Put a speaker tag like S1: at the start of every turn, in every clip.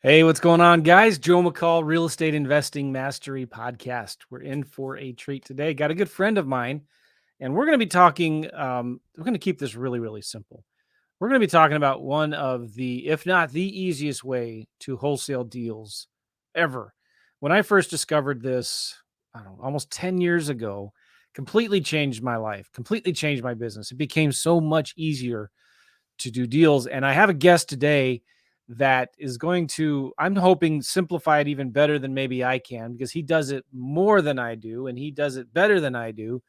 S1: Hey, what's going on, guys? Joe McCall, Real Estate Investing Mastery Podcast. We're in for a treat today. Got a good friend of mine, and we're going to be talking. We're going to keep this really, really simple. We're going to be talking about one of the, if not the easiest way to wholesale deals ever. When I first discovered this, I don't know, almost 10 years ago, completely changed my life, completely changed my business. It became so much easier to do deals. And I have a guest today that is going to, I'm hoping, simplify it even better than maybe I can, because he does it more than I do and he does it better than I do.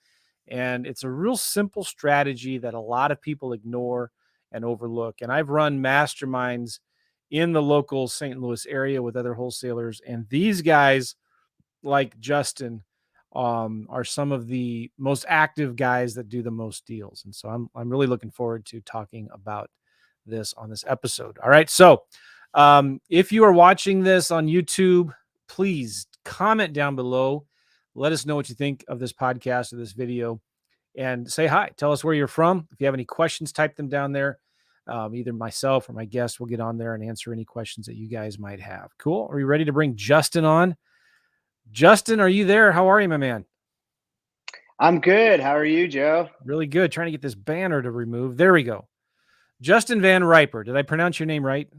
S1: And it's a real simple strategy that a lot of people ignore and overlook. And I've run masterminds in the local St. Louis area with other wholesalers. And these guys, like Justin, are some of the most active guys that do the most deals. And so I'm really looking forward to talking about this on this episode. All right. So if you are watching this on YouTube, please comment down below. Let us know what you think of this podcast or this video and say hi. Tell us where you're from. If you have any questions, type them down there. Either myself or my guest will get on there and answer any questions that you guys might have. Cool. Are you ready to bring Justin on? Justin, are you there? How are you, my man?
S2: I'm good. How are you, Joe?
S1: Really good. Trying to get this banner to remove. There we go. Justin Van Riper. Did I pronounce your name right?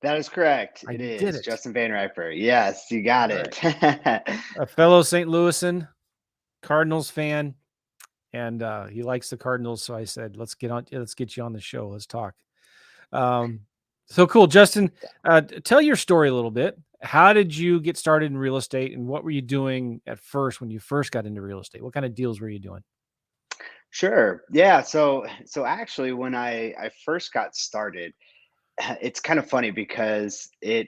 S2: That is correct.
S1: I
S2: It
S1: did
S2: is
S1: it.
S2: Justin Van Riper. Yes, you got
S1: All right.
S2: it.
S1: A fellow St. Louisan, Cardinals fan, and he likes the Cardinals. So I said, let's get you on the show. Let's talk. Um, so cool, Justin. Tell your story a little bit. How did you get started in real estate, and what were you doing at first when you first got into real estate? What kind of deals were you doing?
S2: Sure. Yeah. So actually, when I first got started, it's kind of funny because it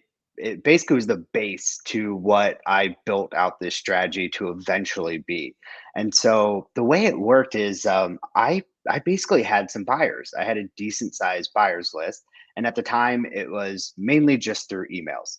S2: basically was the base to what I built out this strategy to eventually be. And so the way it worked is I basically had some buyers. I had a decent sized buyers list, and at the time it was mainly just through emails.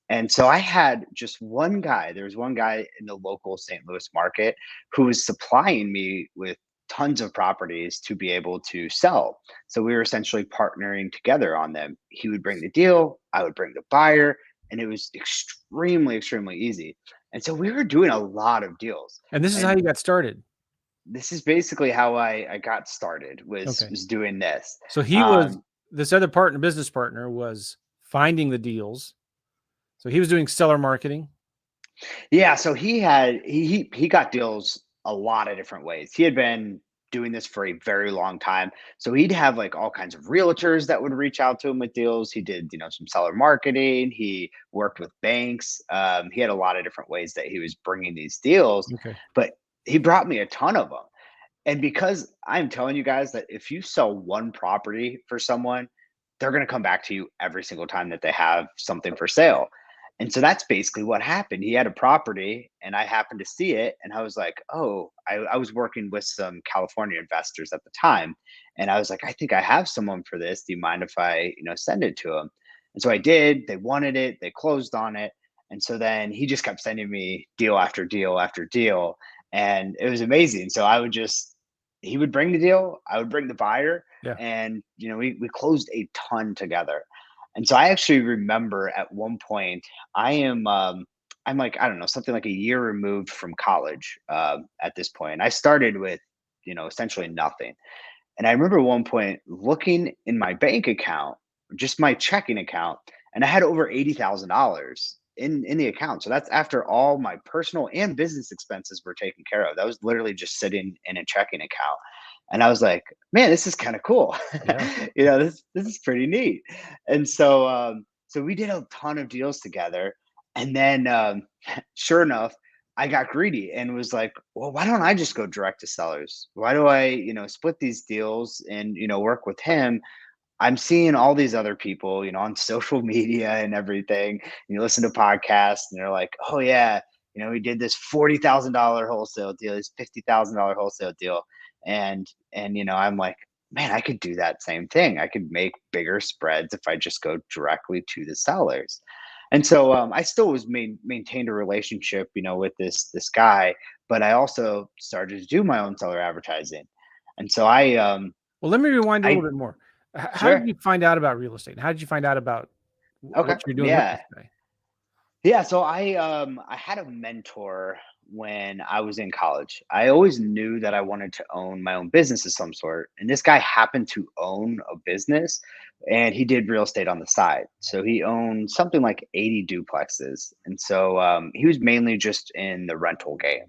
S2: And so I had just one guy. There was one guy in the local St. Louis market who was supplying me with tons of properties to be able to sell. So we were essentially partnering together on them. He would bring the deal, I would bring the buyer, and it was extremely, extremely easy. And so we were doing a lot of deals.
S1: And this is how
S2: And
S1: you got started.
S2: this is basically how I got started was
S1: Okay.
S2: was doing this.
S1: So he was
S2: Um,
S1: this other partner, business partner, was finding the deals. So he was doing seller marketing.
S2: Yeah, so he got deals a lot of different ways. He had been doing this for a very long time. So he'd have like all kinds of realtors that would reach out to him with deals. He did, some seller marketing. He worked with banks. He had a lot of different ways that he was bringing these deals,
S1: Okay.
S2: but he brought me a ton of them. And because I'm telling you guys that if you sell one property for someone, they're going to come back to you every single time that they have something for sale. And so that's basically what happened. He had a property and I happened to see it. And I was like, oh, I was working with some California investors at the time. And I was like, I think I have someone for this. Do you mind if I, send it to them? And so I did. They wanted it. They closed on it. And so then he just kept sending me deal after deal after deal. And it was amazing. So I would just, he would bring the deal, I would bring the buyer,
S1: Yeah.
S2: and we closed a ton together. And so I actually remember at one point, I am I'm like, I don't know, something like a year removed from college at this point. I started with, essentially nothing. And I remember at one point looking in my bank account, just my checking account, and I had over $80,000 in the account. So that's after all my personal and business expenses were taken care of. That was literally just sitting in a checking account. And I was like, man, this is kind of cool.
S1: Yeah.
S2: This is pretty neat. And so we did a ton of deals together. And then sure enough, I got greedy and was like, well, why don't I just go direct to sellers? Why do I, split these deals and, work with him? I'm seeing all these other people, on social media and everything. You listen to podcasts and they're like, oh yeah, we did this $40,000 wholesale deal, this $50,000 wholesale deal. And I'm like, man, I could do that same thing. I could make bigger spreads if I just go directly to the sellers. And so I still was maintained a relationship, with this guy, but I also started to do my own seller advertising. And so
S1: Well, let me rewind a little
S2: I
S1: bit more. How did
S2: sure.
S1: you find out about real estate? How did you find out about
S2: Okay.
S1: what you're doing with
S2: Yeah.
S1: this guy.
S2: Yeah, so I had a mentor when I was in college. I always knew that I wanted to own my own business of some sort, and this guy happened to own a business, and he did real estate on the side. So he owned something like 80 duplexes, and so he was mainly just in the rental game,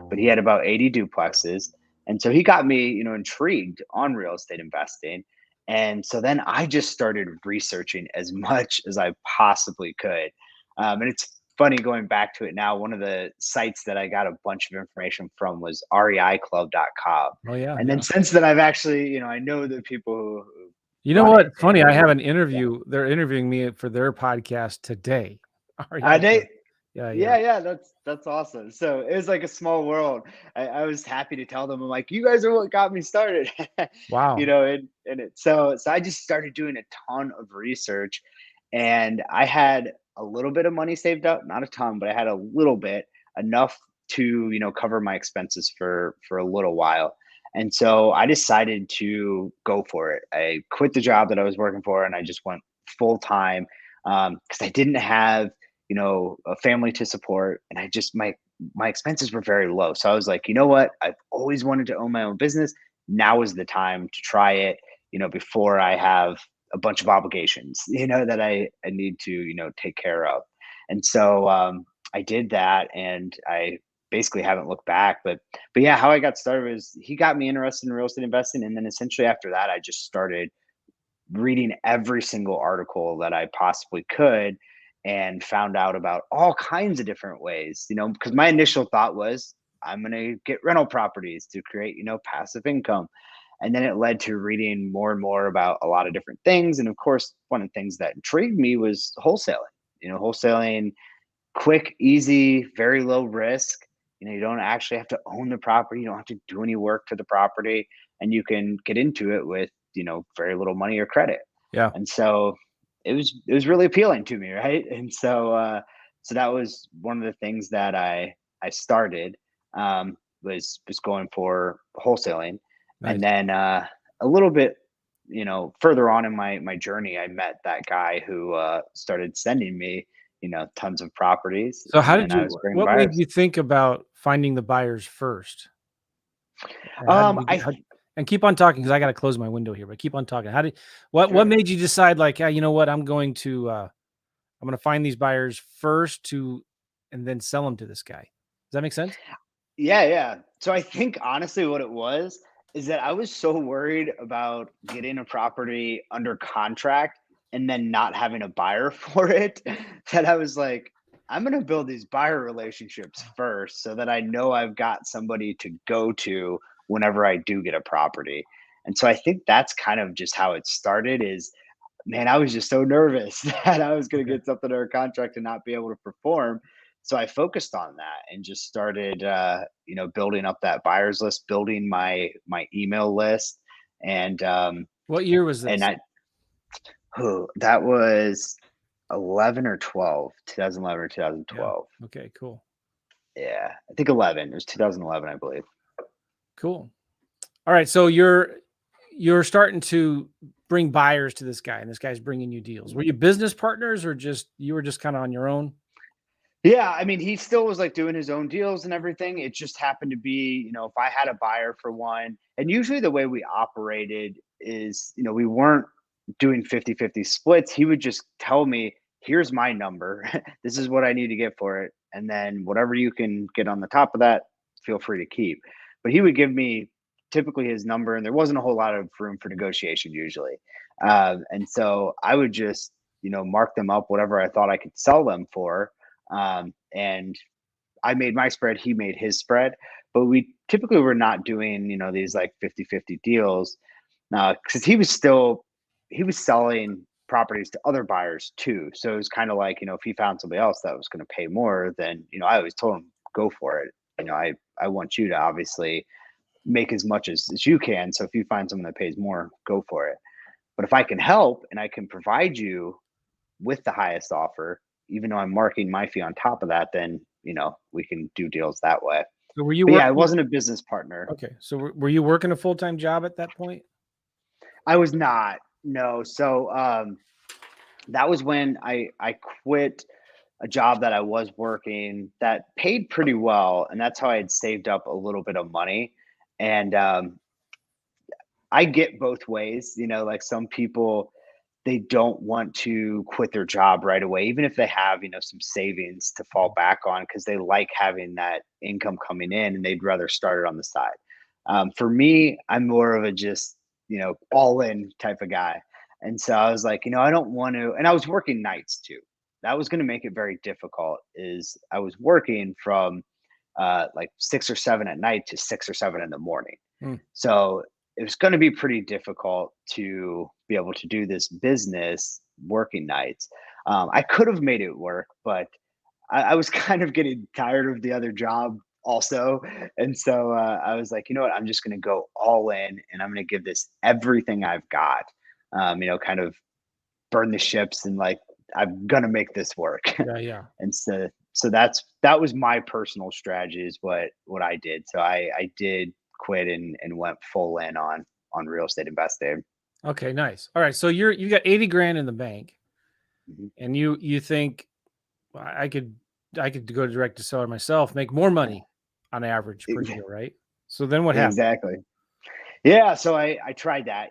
S2: but he had about 80 duplexes, and so he got me, intrigued on real estate investing. And so then I just started researching as much as I possibly could, and it's funny going back to it now. One of the sites that I got a bunch of information from was reiclub.com.
S1: Oh yeah,
S2: And then
S1: yeah.
S2: since then, I've actually, I know the people who
S1: You know
S2: run it.
S1: what? Funny, I
S2: And
S1: have an
S2: yeah,
S1: interview. They're interviewing me for their podcast today.
S2: I
S1: REI Club.
S2: they,
S1: Yeah, yeah.
S2: yeah, that's awesome. So it was like a small world. I was happy to tell them, I'm like, you guys are what got me started,
S1: Wow.
S2: and it. So I just started doing a ton of research, and I had a little bit of money saved up, not a ton, but I had a little bit, enough to cover my expenses for a little while. And so I decided to go for it. I quit the job that I was working for, and I just went full time, because I didn't have a family to support, and I just my expenses were very low. So I was like, you know what? I've always wanted to own my own business. Now is the time to try it, before I have a bunch of obligations, that I need to, take care of. And so I did that, and I basically haven't looked back. But yeah, how I got started was he got me interested in real estate investing. And then essentially after that, I just started reading every single article that I possibly could, and found out about all kinds of different ways, because my initial thought was I'm going to get rental properties to create, passive income. And then it led to reading more and more about a lot of different things. And of course, one of the things that intrigued me was wholesaling. Wholesaling, quick, easy, very low risk. You don't actually have to own the property. You don't have to do any work to the property, and you can get into it with, very little money or credit.
S1: Yeah.
S2: And so it was really appealing to me, right? And so that was one of the things that I started, was going for wholesaling. And
S1: Nice.
S2: then a little bit, further on in my journey, I met that guy who started sending me, tons of properties,
S1: So
S2: and then I was bringing
S1: what made
S2: buyers.
S1: you think about finding the buyers first? And how did you get,
S2: I
S1: and keep on talking because I got to close my window here, but keep on talking. What
S2: Sure.
S1: made you decide like, yeah, you know what, I'm going to find these buyers first and then sell them to this guy. Does that make sense?
S2: Yeah, yeah. So I think honestly what it was is that I was so worried about getting a property under contract and then not having a buyer for it, that I was like, I'm going to build these buyer relationships first so that I know I've got somebody to go to whenever I do get a property. And so I think that's kind of just how it started. Is Man, I was just so nervous that I was going to
S1: Okay.
S2: get something under contract and not be able to perform. So I focused on that and just started, building up that buyers list, building my email list, and
S1: What year was
S2: and
S1: this?
S2: that was 2011 or
S1: Yeah.
S2: 2012.
S1: Okay, cool.
S2: Yeah, I think 11. It was 2011, I believe.
S1: Cool. All right. So you're starting to bring buyers to this guy, and this guy's bringing you deals. Were you business partners, or just you were just kind of on your own?
S2: Yeah, I mean, he still was like doing his own deals and everything. It just happened to be, if I had a buyer for one, and usually the way we operated is, we weren't doing 50-50 splits. He would just tell me, here's my number. This is what I need to get for it. And then whatever you can get on the top of that, feel free to keep. But he would give me typically his number, and there wasn't a whole lot of room for negotiation usually. And so I would just, mark them up whatever I thought I could sell them for, and I made my spread, he made his spread, but we typically were not doing, these like 50-50 deals, because he was selling properties to other buyers too. So it was kind of like, if he found somebody else that was going to pay more, then, I always told him, go for it. I want you to obviously make as much as you can. So if you find someone that pays more, go for it. But if I can help and I can provide you with the highest offer, even though I'm marking my fee on top of that, then we can do deals that way.
S1: So were you
S2: But yeah, I
S1: working?
S2: wasn't a business partner.
S1: Okay. So were you working a full-time job at that point?
S2: I was not. No. So that was when I quit a job that I was working that paid pretty well, and that's how I had saved up a little bit of money. And I get both ways, like some people, they don't want to quit their job right away, even if they have, some savings to fall back on because they like having that income coming in and they'd rather start it on the side. For me, I'm more of a just, all in type of guy. And so I was like, I don't want to, and I was working nights too. That was going to make it very difficult. Is I was working from like 6 or 7 at night to 6 or 7 in the morning.
S1: Mm.
S2: So it was going to be pretty difficult to be able to do this business working nights. I could have made it work, but I was kind of getting tired of the other job also. And so I was like, you know what? I'm just going to go all in and I'm going to give this everything I've got, kind of burn the ships and like, I'm going to make this work.
S1: Yeah, yeah.
S2: And so that was my personal strategy is what I did. So I did quit and went full in on real estate investing.
S1: Okay, nice. All right, so you got 80 grand in the bank,
S2: Mhm.
S1: and you think, "Well, I could go direct to seller myself, make more money on average per deal, right?" So then what happened?
S2: Exactly. Yeah, so I tried that.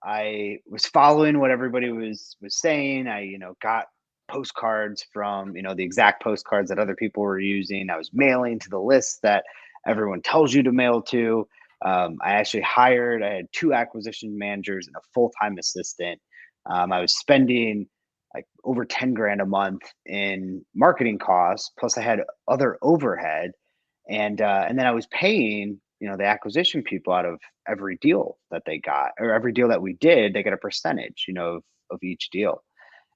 S2: I was following what everybody was saying. I got postcards from the exact postcards that other people were using. I was mailing to the list that everyone tells you to mail to. I actually hired. I had two acquisition managers and a full time assistant. I was spending like over 10 grand a month in marketing costs. Plus, I had other overhead and then I was paying, the acquisition people out of every deal that they got or every deal that we did, they get a percentage, of each deal.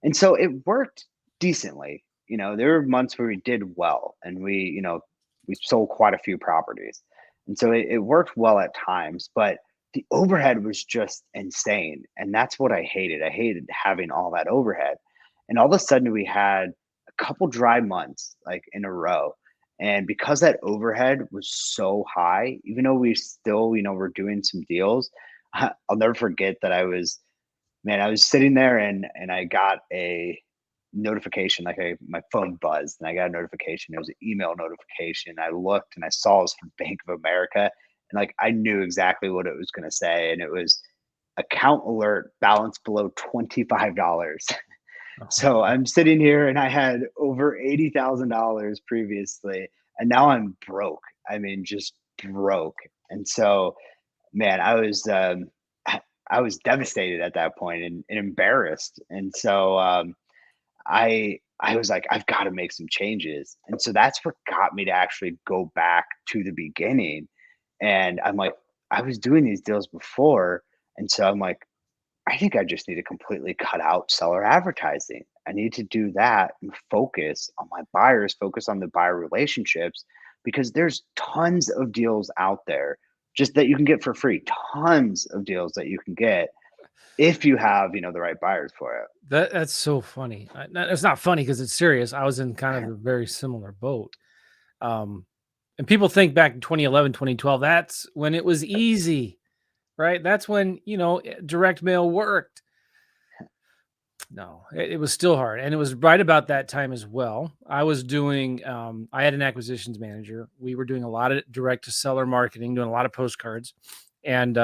S2: And so it worked decently. There were months where we did well and we sold quite a few properties. And so it worked well at times, but the overhead was just insane. And that's what I hated. I hated having all that overhead. And all of a sudden we had a couple dry months like in a row. And because that overhead was so high, even though we still, were doing some deals, I'll never forget that I was sitting there and I got a notification, like my phone buzzed and I got a notification. It was an email notification. I looked and I saw it was from Bank of America. And like I knew exactly what it was gonna say. And it was account alert balance below $25. So I'm sitting here and I had over $80,000 previously, and now I'm broke. I mean, just broke. And so, man, I was devastated at that point and embarrassed. And so I was like, I've got to make some changes. And so that's what got me to actually go back to the beginning. And I'm like, I was doing these deals before. And so I'm like, I think I just need to completely cut out seller advertising. I need to do that and focus on my buyers, focus on the buyer relationships because there's tons of deals out there just that you can get for free. Tons of deals that you can get if you have, the right buyers for it.
S1: That's so funny. It's not funny because it's serious. I was in kind of a very similar boat. Um, and people think back in 2011, 2012, that's when it was easy, right? That's when, direct mail worked. No, it was still hard. And it was right about that time as well. I was doing, I had an acquisitions manager. We were doing a lot of direct to seller marketing, doing a lot of postcards and,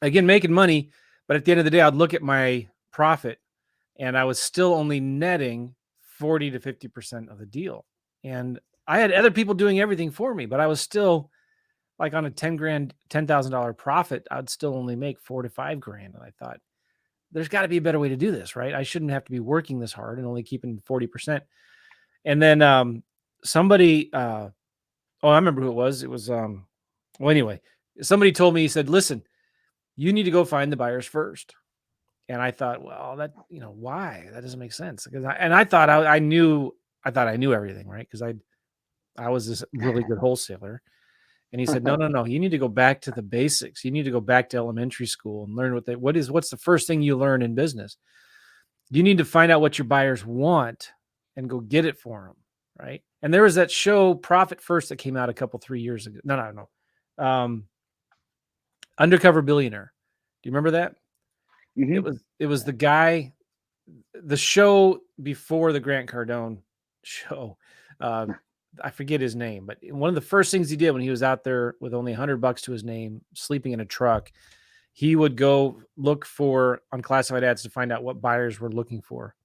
S1: again, making money. But at the end of the day, I'd look at my profit and I was still only netting 40 to 50% of the deal. And I had other people doing everything for me, but I was still like on a 10 grand, $10,000 profit, I'd still only make 4 to 5 grand. And I thought, there's got to be a better way to do this, right? I shouldn't have to be working this hard and only keeping 40%. And then somebody, oh, I remember who it was. It was, well, anyway, somebody told me, he said, listen, you need to go find the buyers first. And I thought, well, that, why? That doesn't make sense. Because I thought I thought I knew everything, right? Because I was this really good wholesaler. And he said, no, no, no. You need to go back to the basics. You need to go back to elementary school and learn what's the first thing you learn in business? You need to find out what your buyers want and go get it for them. Right. And there was that show Profit First that came out a couple, 3 years ago. No, no, no. Undercover Billionaire. Do you remember that?
S2: Hmm.
S1: It was the guy. the show before the Grant Cardone show, I forget his name, but one of the first things he did when he was out there with only $100 to his name, sleeping in a truck, he would go look for unclassified ads to find out what buyers were looking for.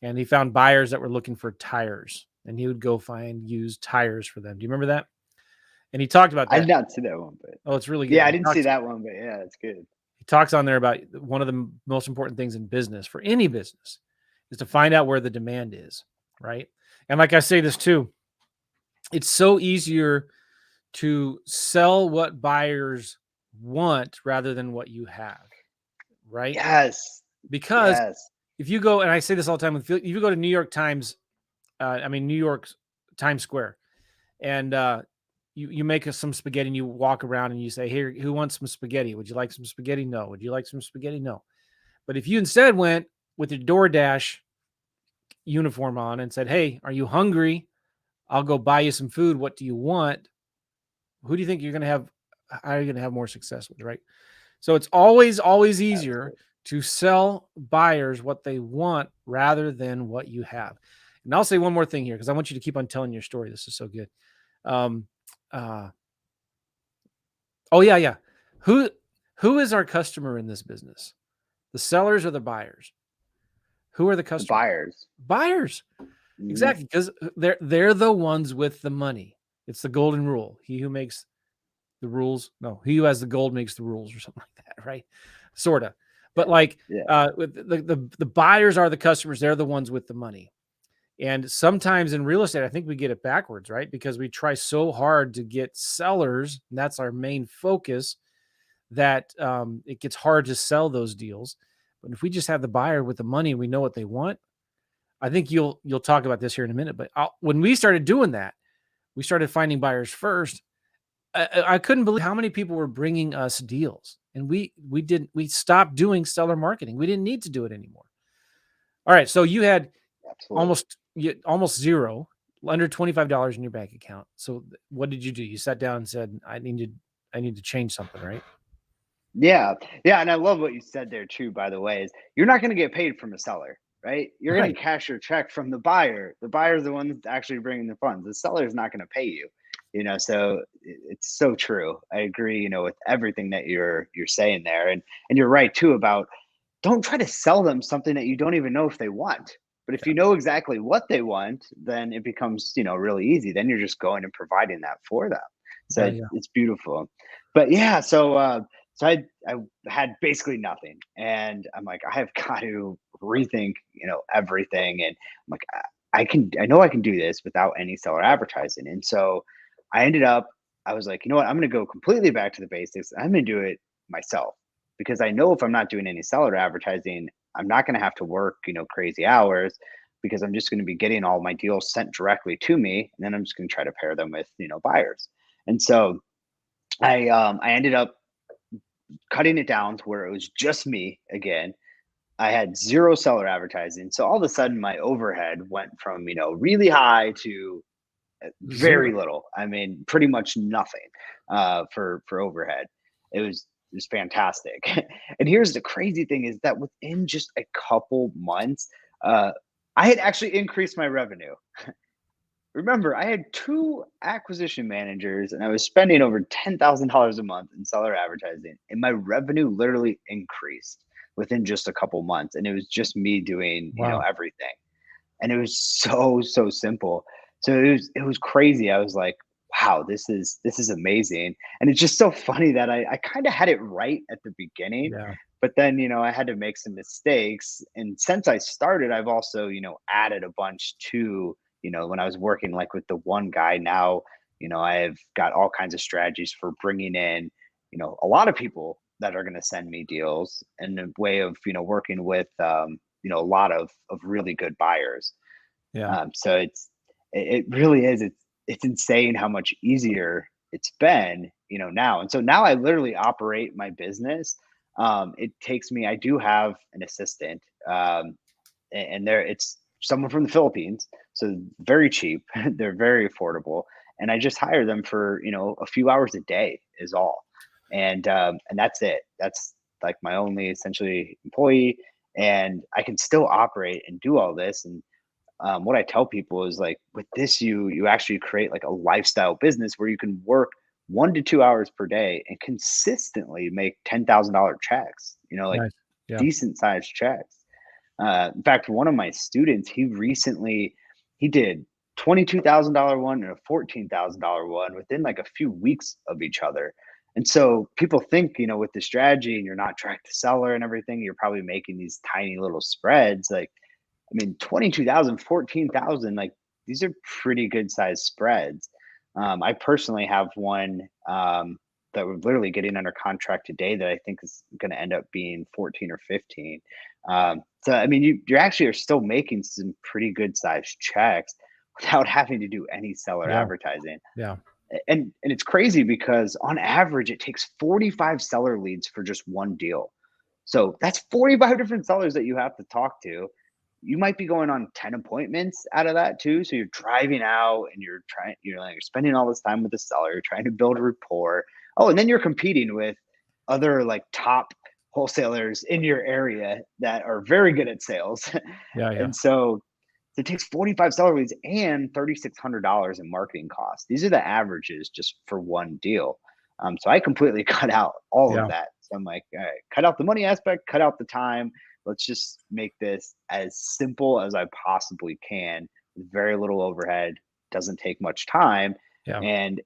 S1: And he found buyers that were looking for tires, and he would go find used tires for them. Do you remember that? And he talked about
S2: I did
S1: that.
S2: not see that one, but
S1: Oh, it's really good.
S2: yeah, I didn't see that one, but yeah, it's good.
S1: He talks on there about one of the most important things in business, for any business, is to find out where the demand is, right? And like I say this too, it's so easier to sell what buyers want rather than what you have, right?
S2: Yes.
S1: Because
S2: Yes.
S1: if you go, and I say this all the time, if you go to New York Times, New York Times Square, and you make us some spaghetti and you walk around and you say, "Here, who wants some spaghetti? Would you like some spaghetti? No. Would you like some spaghetti? No." But if you instead went with your DoorDash uniform on and said, "Hey, are you hungry? I'll go buy you some food. What do you want?" Who do you think you're going to have? How are you going to have more success with, right? So it's always easier
S2: Absolutely.
S1: to sell buyers what they want rather than what you have. And I'll say one more thing here because I want you to keep on telling your story. This is so good. Um, uh, oh yeah. Who who is our customer in this business? The sellers or the buyers? Who are the
S2: The
S1: customers?
S2: buyers.
S1: Buyers.
S2: Mhm.
S1: Exactly, because they're the ones with the money. It's the golden rule. He who makes the rules, no, he who has the gold makes the rules, or something like that, right? Sorta. But like,
S2: Yeah.
S1: with the buyers are the customers. They're the ones with the money. And sometimes in real estate, I think we get it backwards, right? Because we try so hard to get sellers, and that's our main focus, that it gets hard to sell those deals. But if we just have the buyer with the money and we know what they want, I think you'll talk about this here in a minute. But when we started doing that, we started finding buyers first. I couldn't believe how many people were bringing us deals, and we stopped doing seller marketing. We didn't need to do it anymore. All right, so you had
S2: Absolutely.
S1: almost zero, under $25 in your bank account. So what did you do? You sat down and said, I need to change something, right?
S2: Yeah. Yeah, and I love what you said there too, by the way, is you're not gonna get paid from a seller, right? You're gonna
S1: Right.
S2: cash your check from the buyer. The buyer's the one that's actually bringing the funds. The seller's not gonna pay you, so it's so true. I agree, with everything that you're saying there, and you're right too about don't try to sell them something that you don't even know if they want. But if
S1: Yeah.
S2: you know exactly what they want, then it becomes, really easy. Then you're just going and providing that for them. So
S1: Yeah.
S2: it,
S1: Yeah.
S2: it's beautiful. But yeah, so I had basically nothing, and I'm like, I have got to rethink, everything. And I'm like, I know I can do this without any seller advertising. And so I ended up, I was like, you know what, I'm going to go completely back to the basics. I'm going to do it myself because I know if I'm not doing any seller advertising, I'm not going to have to work, crazy hours because I'm just going to be getting all my deals sent directly to me, and then I'm just going to try to pair them with, buyers. And so I ended up cutting it down to where it was just me again. I had zero seller advertising. So all of a sudden my overhead went from, really high to very
S1: Zero.
S2: little. I mean, pretty much nothing for overhead. It was fantastic. And here's the crazy thing is that within just a couple months, uh, I had actually increased my revenue. Remember, I had two acquisition managers and I was spending over $10,000 a month in seller advertising, and my revenue literally increased within just a couple months. And it was just me doing,
S1: Wow.
S2: everything. And it was so, so simple. So it was crazy. I was like, wow, this is amazing. And it's just so funny that I kind of had it right at the beginning,
S1: Yeah.
S2: but then, I had to make some mistakes. And since I started, I've also, added a bunch to, when I was working like with the one guy now, I've got all kinds of strategies for bringing in, a lot of people that are going to send me deals, and a way of, working with, a lot of really good buyers.
S1: Yeah.
S2: So it really is. It's insane how much easier it's been, now. And so now I literally operate my business. It takes me. I do have an assistant, and there it's someone from the Philippines, so very cheap. They're very affordable, and I just hire them for a few hours a day is all, and that's it. That's like my only essentially employee, and I can still operate and do all this. And what I tell people is like with this, you actually create like a lifestyle business where you can work 1 to 2 hours per day and consistently make $10,000 checks. Like
S1: Nice. Yeah.
S2: decent sized checks. In fact, one of my students, he did $22,000 one and a $14,000 one within like a few weeks of each other. And so people think, with the strategy and you're not track the seller and everything, you're probably making these tiny little spreads. Like, I mean, 22,000, 14,000, like these are pretty good sized spreads. I personally have one that we're literally getting under contract today that I think is going to end up being 14 or 15. So, I mean, you actually are still making some pretty good sized checks without having to do any seller
S1: Yeah.
S2: advertising.
S1: Yeah.
S2: And it's crazy because on average, it takes 45 seller leads for just one deal. So that's 45 different sellers that you have to talk to. You might be going on 10 appointments out of that too. So you're driving out and you're spending all this time with the seller, you're trying to build rapport. Oh, and then you're competing with other like top wholesalers in your area that are very good at sales.
S1: Yeah. Yeah.
S2: And so it takes 45 seller leads and $3,600 in marketing costs. These are the averages just for one deal. So I completely cut out all of
S1: Yeah.
S2: that. So I'm like, all right, cut out the money aspect, cut out the time. Let's just make this as simple as I possibly can with very little overhead. Doesn't take much time,
S1: Yeah.
S2: and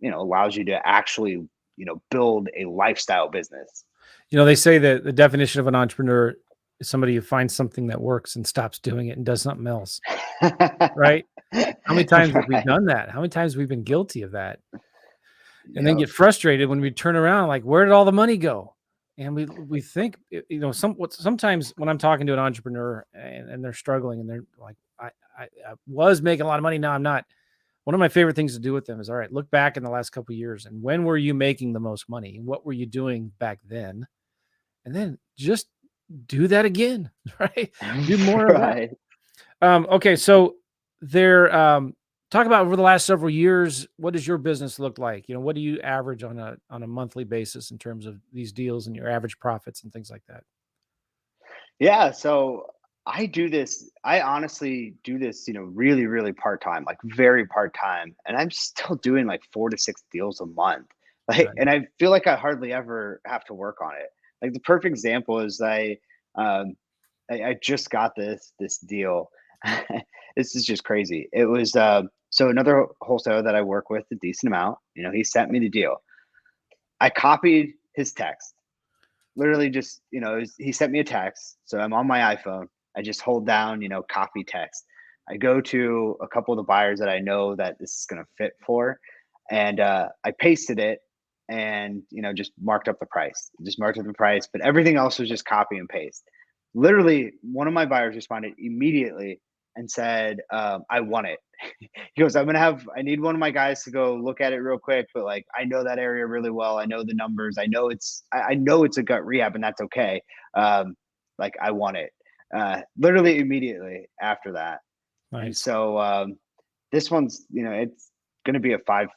S2: allows you to actually build a lifestyle business.
S1: They say that the definition of an entrepreneur is somebody who finds something that works and stops doing it and does something else. Right? How many times have we
S2: Right.
S1: done that? How many times have we been guilty of that? And then
S2: Yep.
S1: get frustrated when we turn around, like, where did all the money go? And we think, sometimes when I'm talking to an entrepreneur and they're struggling and they're like, I was making a lot of money, now I'm not. One of my favorite things to do with them is, all right, look back in the last couple of years and when were you making the most money? What were you doing back then? And then just do that again, right? Do more of that.
S2: Right.
S1: Okay, so there, talk about over the last several years, what does your business look like? What do you average on a monthly basis in terms of these deals and your average profits and things like that?
S2: Yeah, so I honestly do this, really, really part-time, like very part-time. And I'm still doing like 4 to 6 deals a month. Like,
S1: Right.
S2: and I feel like I hardly ever have to work on it. Like the perfect example is um I just got this deal. This is just crazy. It was so another wholesaler that I work with a decent amount, he sent me the deal. I copied his text. Literally just, he sent me a text. So I'm on my iPhone. I just hold down, copy text. I go to a couple of the buyers that I know that this is going to fit for. And I pasted it and, just marked up the price. Just marked up the price, but everything else was just copy and paste. Literally, one of my buyers responded immediately and said, I want it. He goes, I need one of my guys to go look at it real quick, but like I know that area really well. I know the numbers. I know it's a gut rehab and that's okay. Like I want it. Literally immediately after that. And
S1: Nice.
S2: so this one's, it's gonna be a five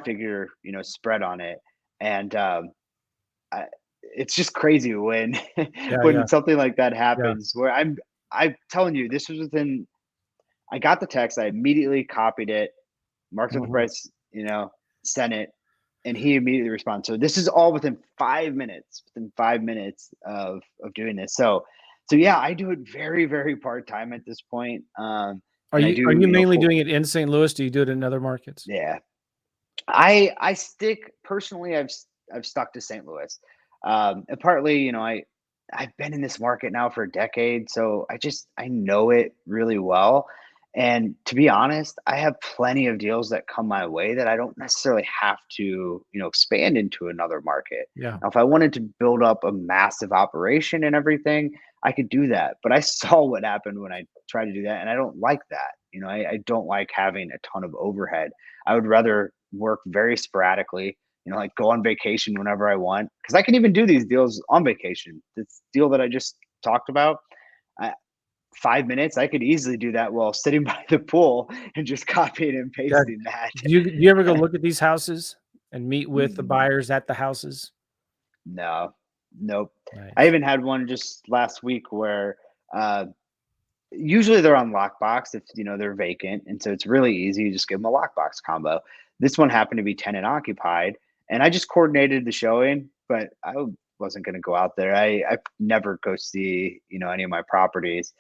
S2: figure, spread on it. And I, it's just crazy when
S1: Yeah, yeah,
S2: when something like that
S1: yeah.
S2: happens where I'm telling you, this was within I got the text, I immediately copied it, marked up the
S1: Mhm.
S2: price, sent it, and he immediately responds. So this is all within 5 minutes, within 5 minutes of doing this. So yeah, I do it very, very part time at this point.
S1: Are
S2: And I
S1: you are
S2: do,
S1: you mainly
S2: full,
S1: doing it in St. Louis? Do you do it in other markets?
S2: yeah. I stick personally. I've stuck to St. Louis, and partly, I've been in this market now for a decade, so I know it really well. And to be honest, I have plenty of deals that come my way that I don't necessarily have to, expand into another market.
S1: Yeah.
S2: Now, if I wanted to build up a massive operation and everything, I could do that. But I saw what happened when I tried to do that, and I don't like that. I don't like having a ton of overhead. I would rather work very sporadically, like go on vacation whenever I want. Cause I can even do these deals on vacation. This deal that I just talked about, I, 5 minutes, I could easily do that while sitting by the pool and just copying and
S1: Yeah.
S2: pasting that.
S1: Do you ever go look at these houses and meet with the
S2: Mm,
S1: buyers at the houses?
S2: no, nope. I
S1: Nice.
S2: even had one just last week where uh, usually they're on lockbox if they're vacant, and so it's really easy. You just give them a lockbox combo. This one happened to be tenant occupied, and I just coordinated the showing, but I wasn't going to go out there. I never go see any of my properties.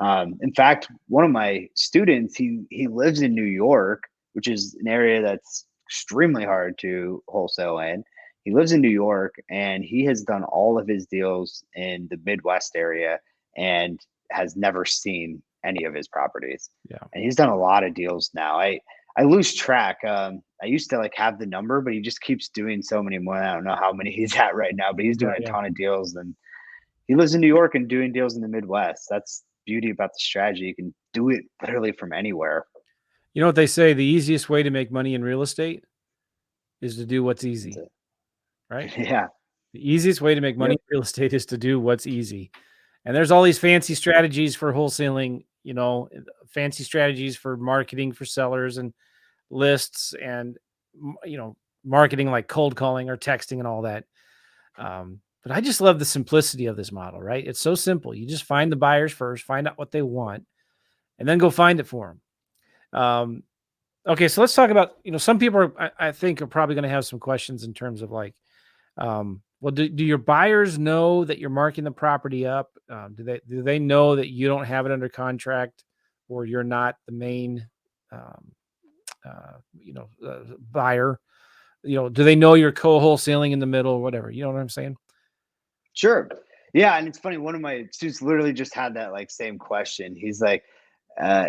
S2: In fact, one of my students, he lives in New York, which is an area that's extremely hard to wholesale in. He lives in New York, and he has done all of his deals in the Midwest area, and has never seen any of his properties.
S1: Yeah.
S2: And he's done a lot of deals now. I lose track. I used to like have the number, but he just keeps doing so many more. I don't know how many he's at right now, but he's
S1: Yeah.
S2: doing a
S1: Yeah.
S2: ton of deals. And he lives in New York and doing deals in the Midwest. That's beauty about the strategy. You can do it literally from anywhere.
S1: You know what they say? The easiest way to make money in real estate is to do what's
S2: That's
S1: easy,
S2: it.
S1: right?
S2: Yeah.
S1: The easiest way to make money
S2: Yep.
S1: in real estate is to do what's easy. And there's all these fancy strategies for wholesaling, fancy strategies for marketing for sellers and lists and, marketing like cold calling or texting and all that. But I just love the simplicity of this model, right? It's so simple. You just find the buyers first, find out what they want, and then go find it for them. Okay, so let's talk about, some people I think are probably going to have some questions in terms of like, well, do your buyers know that you're marking the property up? Do they know that you don't have it under contract, or you're not the main, um, buyer? Do they know you're co-wholesaling in the middle or whatever? You know what I'm saying?
S2: Sure. Yeah, and it's funny. One of my students literally just had that like same question. He's like,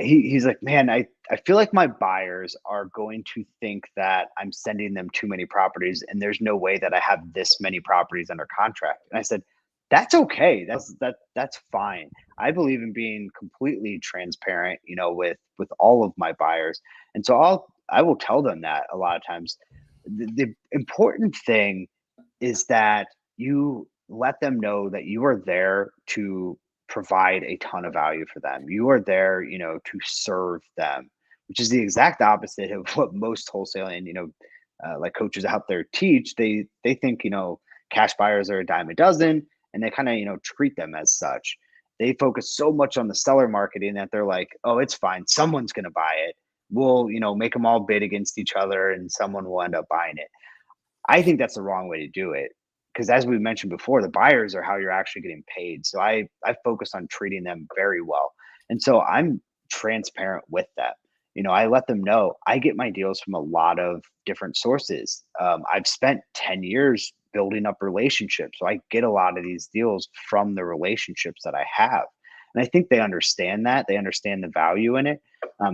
S2: he's like, man, I feel like my buyers are going to think that I'm sending them too many properties, and there's no way that I have this many properties under contract. And I said, that's okay. That's fine. I believe in being completely transparent, with all of my buyers, and so I will tell them that a lot of times. The important thing is that you let them know that you are there to provide a ton of value for them. You are there, to serve them, which is the exact opposite of what most wholesaling, like coaches out there teach. They think, cash buyers are a dime a dozen, and they kind of, treat them as such. They focus so much on the seller marketing that they're like, oh, it's fine. Someone's going to buy it. We'll, make them all bid against each other, and someone will end up buying it. I think that's the wrong way to do it, because as we mentioned before, the buyers are how you're actually getting paid. So I focus on treating them very well. And so I'm transparent with them. I let them know I get my deals from a lot of different sources. I've spent 10 years building up relationships. So I get a lot of these deals from the relationships that I have. And I think they understand that. They understand the value in it.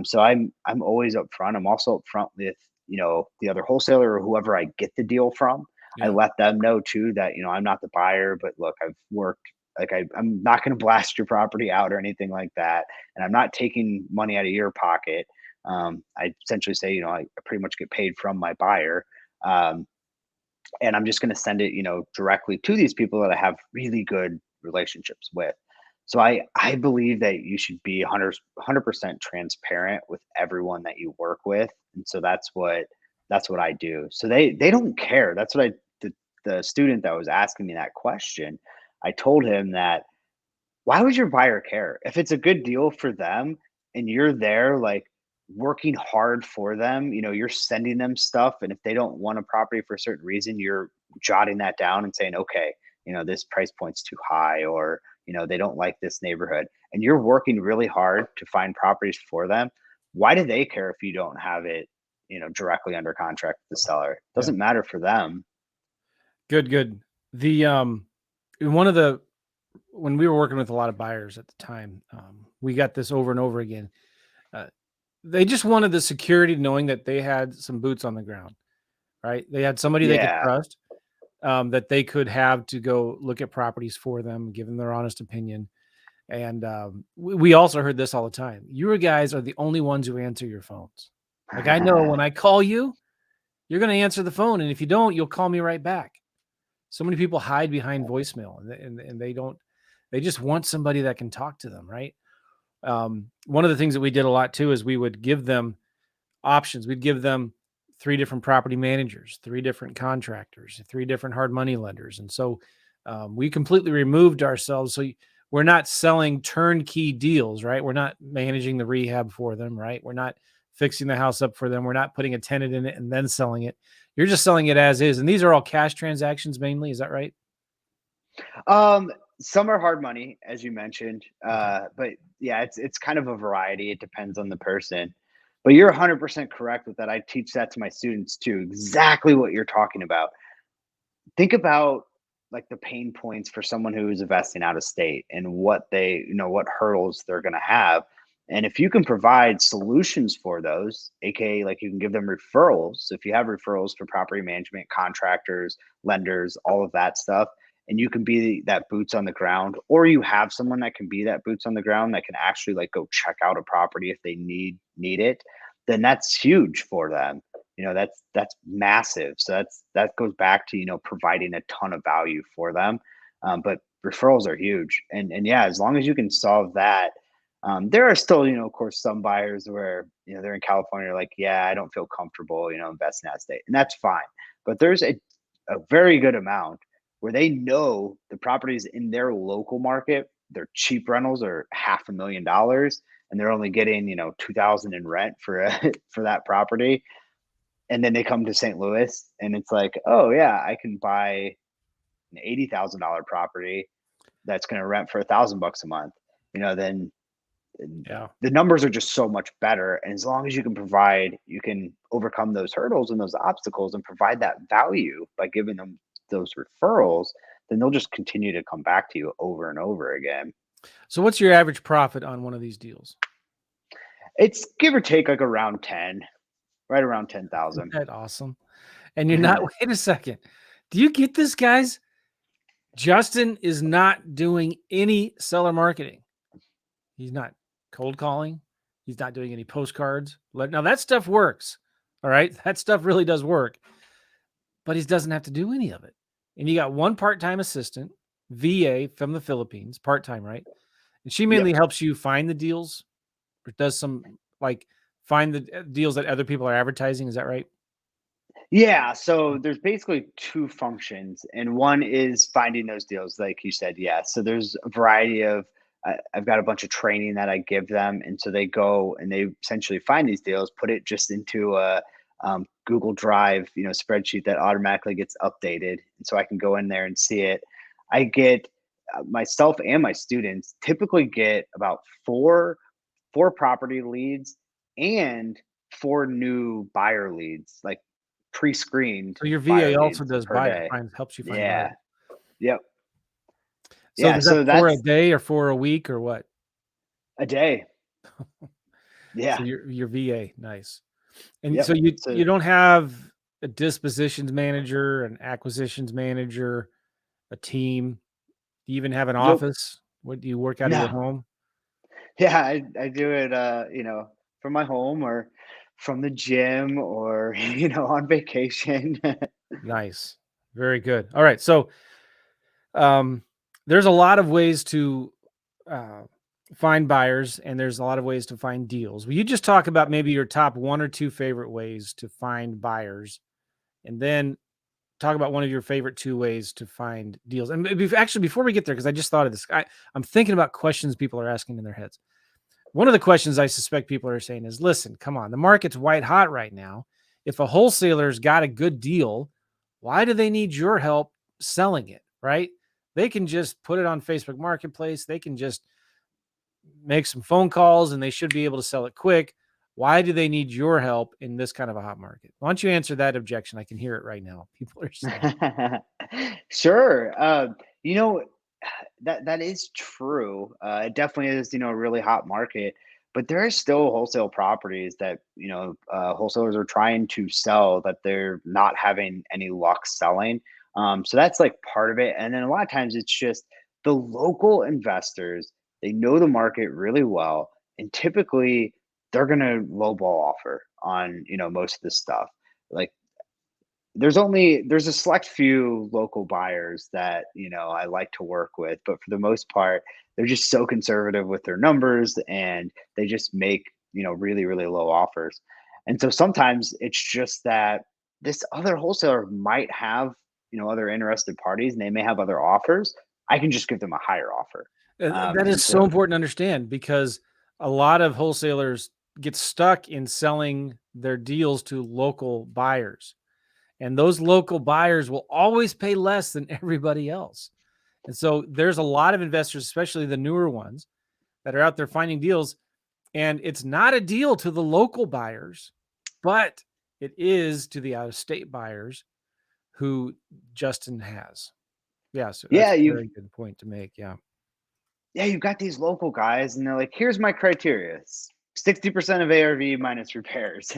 S2: So I'm always upfront. I'm also upfront with the other wholesaler or whoever I get the deal from. I
S1: Yeah.
S2: let them know too that I'm not the buyer, but look, I've worked, like I'm not going to blast your property out or anything like that, and I'm not taking money out of your pocket. I essentially say, I pretty much get paid from my buyer, um, and I'm just going to send it, directly to these people that I have really good relationships with. So I believe that you should be 100% transparent with everyone that you work with, and so that's what I do. So they don't care. That's what the student that was asking me that question, I told him that, why would your buyer care? If it's a good deal for them and you're there like working hard for them, you're sending them stuff. And if they don't want a property for a certain reason, you're jotting that down and saying, okay, this price point's too high, or, they don't like this neighborhood. And you're working really hard to find properties for them. Why do they care if you don't have it, directly under contract with the seller? It
S1: Yeah.
S2: doesn't matter for them.
S1: Good, good. The one of the when we were working with a lot of buyers at the time, we got this over and over again. Uh, they just wanted the security knowing that they had some boots on the ground, right? They had somebody they could
S2: Yeah.
S1: trust, that they could have to go look at properties for them, give them their honest opinion. And we also heard this all the time. You guys are the only ones who answer your phones. Like, I know when I call you, you're going to answer the phone, and if you don't, you'll call me right back. So many people hide behind voicemail, and they don't. They just want somebody that can talk to them, right? One of the things that we did a lot too is we would give them options. We'd give them 3 different property managers, 3 different contractors, 3 different hard money lenders, and so We completely removed ourselves. So we're not selling turnkey deals, right? We're not managing the rehab for them, right? We're not fixing the house up for them. We're not putting a tenant in it and then selling it. You're just selling it as is. And these are all cash transactions mainly. Is that right?
S2: Um, some are hard money, as you mentioned,
S1: Okay.
S2: but yeah, it's kind of a variety. It depends on the person. But you're 100% correct with that. I teach that to my students too. Exactly what you're talking about. Think about like the pain points for someone who is investing out of state and what they, what hurdles they're going to have. And if you can provide solutions for those, aka like you can give them referrals. So if you have referrals for property management, contractors, lenders, all of that stuff, and you can be that boots on the ground, or you have someone that can be that boots on the ground that can actually like go check out a property if they need it, then that's huge for them. That's massive. So that goes back to providing a ton of value for them. But referrals are huge, and yeah, as long as you can solve that. There are still, of course, some buyers where they're in California, like, yeah, I don't feel comfortable, investing out of state, and that's fine. But there's a very good amount where they know the properties in their local market, their cheap rentals are $500,000, and they're only getting 2,000 in rent for for that property, and then they come to St. Louis and it's like, oh yeah, I can buy an $80,000 property that's going to rent for $1,000 a month. Then
S1: Yeah.
S2: the numbers are just so much better. And as long as you can overcome those hurdles and those obstacles and provide that value by giving them those referrals, then they'll just continue to come back to you over and over again.
S1: So what's your average profit on one of these deals?
S2: It's give or take like around 10, right around 10,000.
S1: That awesome. And you're not, wait a second. Do you get this, guys? Justin is not doing any seller marketing. He's not cold calling. He's not doing any postcards. Now that stuff works. All right. That stuff really does work, but he doesn't have to do any of it. And you got one part-time assistant, VA from the Philippines, part-time, right? And she mainly
S2: Yep.
S1: helps you find the deals or does some like find the deals that other people are advertising. Is that right?
S2: Yeah, so there's basically two functions, and one is finding those deals, like you said. Yeah, so there's a variety of. I've got a bunch of training that I give them, and so they go and they essentially find these deals, put it just into a Google Drive, spreadsheet that automatically gets updated, and so I can go in there and see it. I get myself and my students typically get about four property leads and four new buyer leads, like pre-screened
S1: So your
S2: buyer
S1: VA also
S2: leads
S1: does
S2: per
S1: buyer,
S2: day.
S1: helps you find
S2: Yeah.
S1: buyers.
S2: Yep.
S1: So
S2: Yeah.
S1: is that
S2: So
S1: for a
S2: that's
S1: day or for a week or what?
S2: a day.
S1: So
S2: Yeah.
S1: your VA, nice. And so
S2: Yep.
S1: you
S2: So
S1: don't have a dispositions manager, an acquisitions manager, a team. Do you even have an
S2: nope.
S1: office? What do you work out of your
S2: No.
S1: home?
S2: Yeah, I do it from my home or from the gym or on vacation.
S1: Nice. Very good. All right. So um there's a lot of ways to uh find buyers and there's a lot of ways to find deals. Will you just talk about maybe your top one or two favorite ways to find buyers and then talk about one of your favorite two ways to find deals. And actually, before we get there, because I just thought of this, I'm thinking about questions people are asking in their heads. One of the questions I suspect people are saying is, listen, come on, the market's white hot right now. If a wholesaler's got a good deal, why do they need your help selling it? Right? They can just put it on Facebook Marketplace. They can just make some phone calls and they should be able to sell it quick. Why do they need your help in this kind of a hot market? Why don't you answer that objection? I can hear it right now. People are saying,
S2: Sure. You know, that is true. It definitely is, a really hot market, but there are still wholesale properties that, wholesalers are trying to sell that they're not having any luck selling. So that's like part of it. And then a lot of times it's just the local investors, they know the market really well. And typically they're going to lowball offer on, most of this stuff. Like there's a select few local buyers that I like to work with, but for the most part they're just so conservative with their numbers and they just make really really low offers. And so sometimes it's just that this other wholesaler might have other interested parties and they may have other offers, I can just give them a higher offer.
S1: That is
S2: And
S1: so
S2: so,
S1: important to understand because a lot of wholesalers get stuck in selling their deals to local buyers. And those local buyers will always pay less than everybody else. And so there's a lot of investors, especially the newer ones, that are out there finding deals. And it's not a deal to the local buyers, but it is to the out of state buyers who Justin has. Yeah. So that's
S2: yeah,
S1: a very good point to make. Yeah.
S2: you've got these local guys and they're like, here's my criteria. 60% of ARV minus repairs.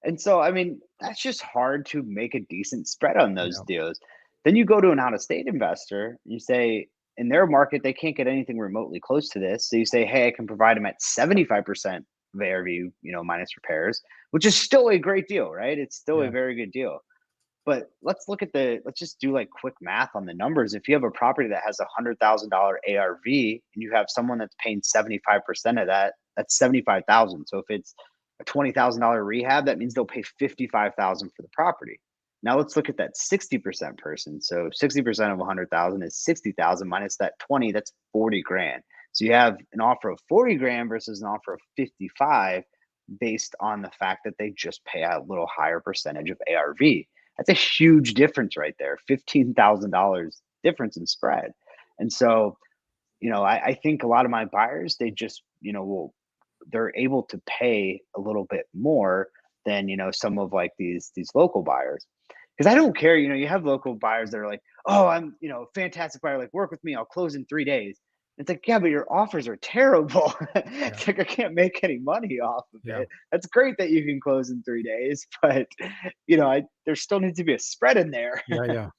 S2: And so, I mean, that's just hard to make a decent spread on those
S1: Yeah.
S2: deals. Then you go to an out of state investor, you say, in their market, they can't get anything remotely close to this. So you say, hey, I can provide them at 75% of ARV, minus repairs, which is still a great deal, right? It's still a
S1: Yeah.
S2: very good deal. But let's just do like quick math on the numbers. If you have a property that has $100,000 ARV and you have someone that's paying 75% of that, that's 75,000. So if it's a $20,000 rehab, that means they'll pay 55,000 for the property. Now let's look at that 60% person. So 60% of 100,000 is 60,000 minus that 20, that's 40 grand. So you have an offer of 40 grand versus an offer of 55 based on the fact that they just pay a little higher percentage of ARV. That's a huge difference right there. $15,000 difference in spread. And so, I think a lot of my buyers, they just, they're able to pay a little bit more than, some of like these local buyers. Because I don't care, you have local buyers that are like, oh, I'm, fantastic buyer, like work with me, I'll close in 3 days. It's like, yeah, but your offers are terrible.
S1: Yeah.
S2: It's like I can't make any money off of
S1: Yeah.
S2: it. That's great that you can close in 3 days, but there still needs to be a spread in there.
S1: Yeah. Yeah.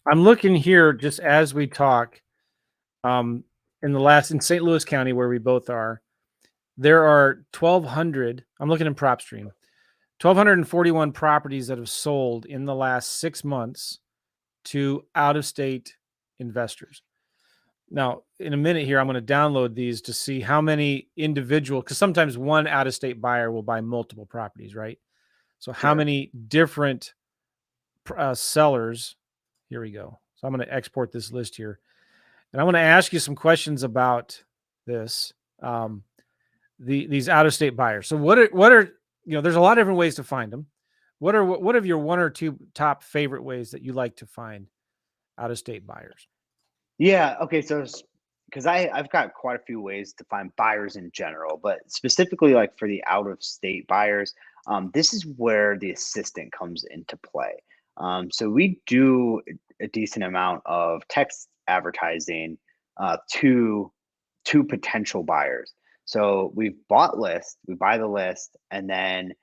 S1: I'm looking here just as we talk. Um, in St. Louis County, where we both are, there are 1,200. I'm looking in PropStream, 1,241 properties that have sold in the last 6 months to out of state investors. Now, in a minute here, I'm going to download these to see how many individual, because sometimes one out of state buyer will buy multiple properties, right? So, how
S2: Sure.
S1: many different sellers? Here we go. So, I'm going to export this list here. And I want to ask you some questions about this. These out of state buyers. So what are there's a lot of different ways to find them. What are your one or two top favorite ways that you like to find out of state buyers?
S2: Yeah. Okay. So, because I've got quite a few ways to find buyers in general, but specifically like for the out of state buyers, this is where the assistant comes into play. So we do a decent amount of text advertising to potential buyers. So we buy the list, and then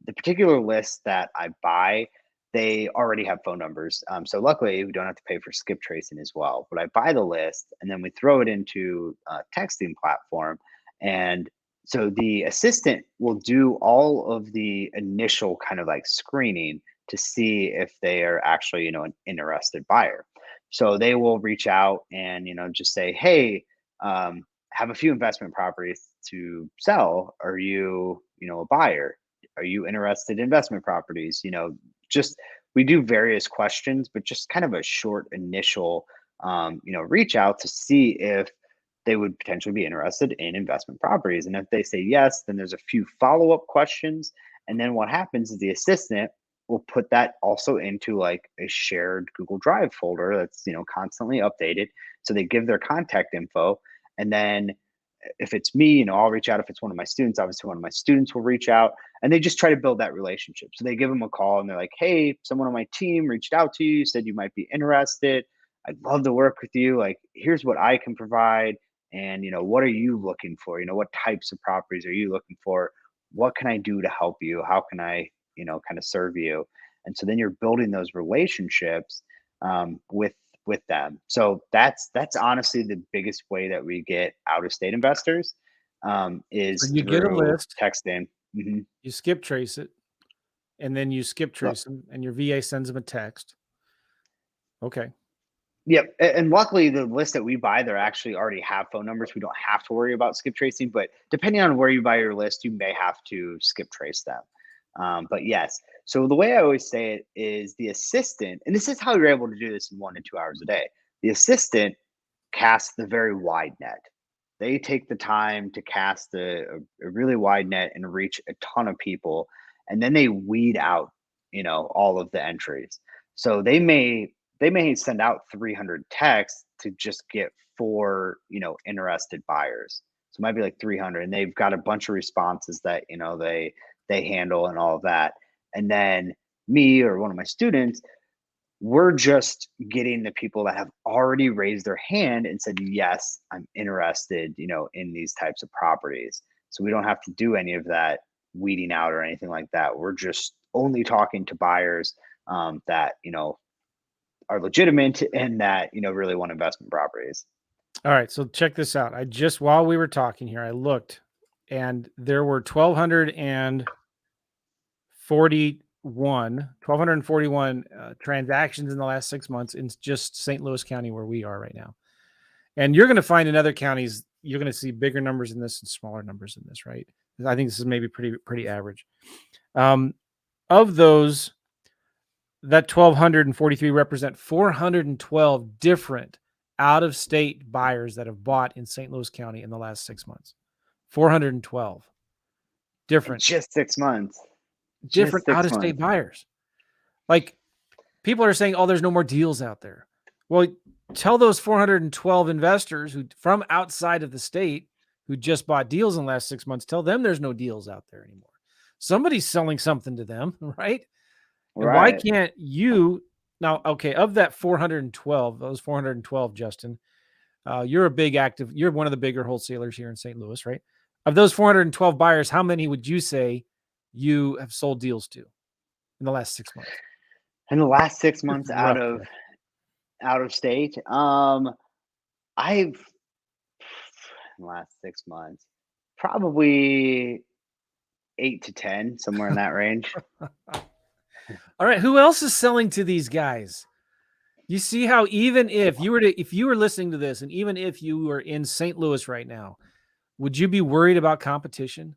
S2: the particular list that I buy, they already have phone numbers. So luckily, we don't have to pay for skip tracing as well. But I buy the list, and then we throw it into a texting platform, and so the assistant will do all of the initial kind of like screening to see if they are actually, an interested buyer. So they will reach out and just say, hey, have a few investment properties to sell. Are you, a buyer? Are you interested in investment properties? Just we do various questions, but just kind of a short initial, reach out to see if they would potentially be interested in investment properties. And if they say yes, then there's a few follow up questions. And then what happens is the assistant will put that also into like a shared Google Drive folder that's, constantly updated. So they give their contact info. And then if it's me, I'll reach out. If it's one of my students, obviously one of my students will reach out, and they just try to build that relationship. So they give them a call and they're like, hey, someone on my team reached out to you, said you might be interested. I'd love to work with you. Like, here's what I can provide. And, what are you looking for? What types of properties are you looking for? What can I do to help you? How can I, kind of serve you? And so then you're building those relationships with them. So that's honestly the biggest way that we get out of state investors
S1: So
S2: is
S1: you get a
S2: through
S1: list,
S2: texting. Mhm.
S1: you skip trace it, and then you skip
S2: Look,
S1: trace them, and your VA sends them a text. Okay.
S2: yep. And luckily, the list that we buy, they actually already have phone numbers. We don't have to worry about skip tracing. But depending on where you buy your list, you may have to skip trace them. But yes. So the way I always say it is the assistant, and this is how you're able to do this in 1 to 2 hours a day. The assistant cast the very wide net. They take the time to cast a really wide net and reach a ton of people, and then they weed out, all of the entries. So they may send out 300 texts to just get four, interested buyers. So it might be like 300, and they've got a bunch of responses that they handle and all of that. And then me or one of my students, we're just getting the people that have already raised their hand and said, yes, I'm interested, in these types of properties. So we don't have to do any of that weeding out or anything like that. We're just only talking to buyers that, are legitimate and that, really want investment properties.
S1: All right, so check this out. I just while we were talking here, I looked, and there were 1,241 transactions in the last 6 months in just St. Louis County, where we are right now. And you're going to find in other counties, you're going to see bigger numbers in this and smaller numbers in this, right? I think this is maybe pretty average. Of those, that 1,243 represent 412 different out-of-state buyers that have bought in St. Louis County in the last 6 months. 412
S2: In
S1: different
S2: just 6 months. Just
S1: different
S2: 6 months.
S1: out-of-state buyers. Like, people are saying, "Oh, there's no more deals out there." Well, tell those 412 investors who from outside of the state who just bought deals in the last 6 months, tell them there's no deals out there anymore. Somebody's selling something to them, right? And why
S2: Right.
S1: can't you now? Okay, of that 412, those 412, Justin, you're you're one of the bigger wholesalers here in St. Louis, right? Of those 412 buyers, how many would you say you have sold deals to in the last 6 months?
S2: In the last six
S1: Just
S2: months out
S1: rough
S2: of
S1: guess.
S2: out of state, I've in the last 6 months, probably 8 to 10, somewhere in that range.
S1: All right, who else is selling to these guys? You see how even if you were listening to this, and even if you were in St. Louis right now, would you be worried about competition?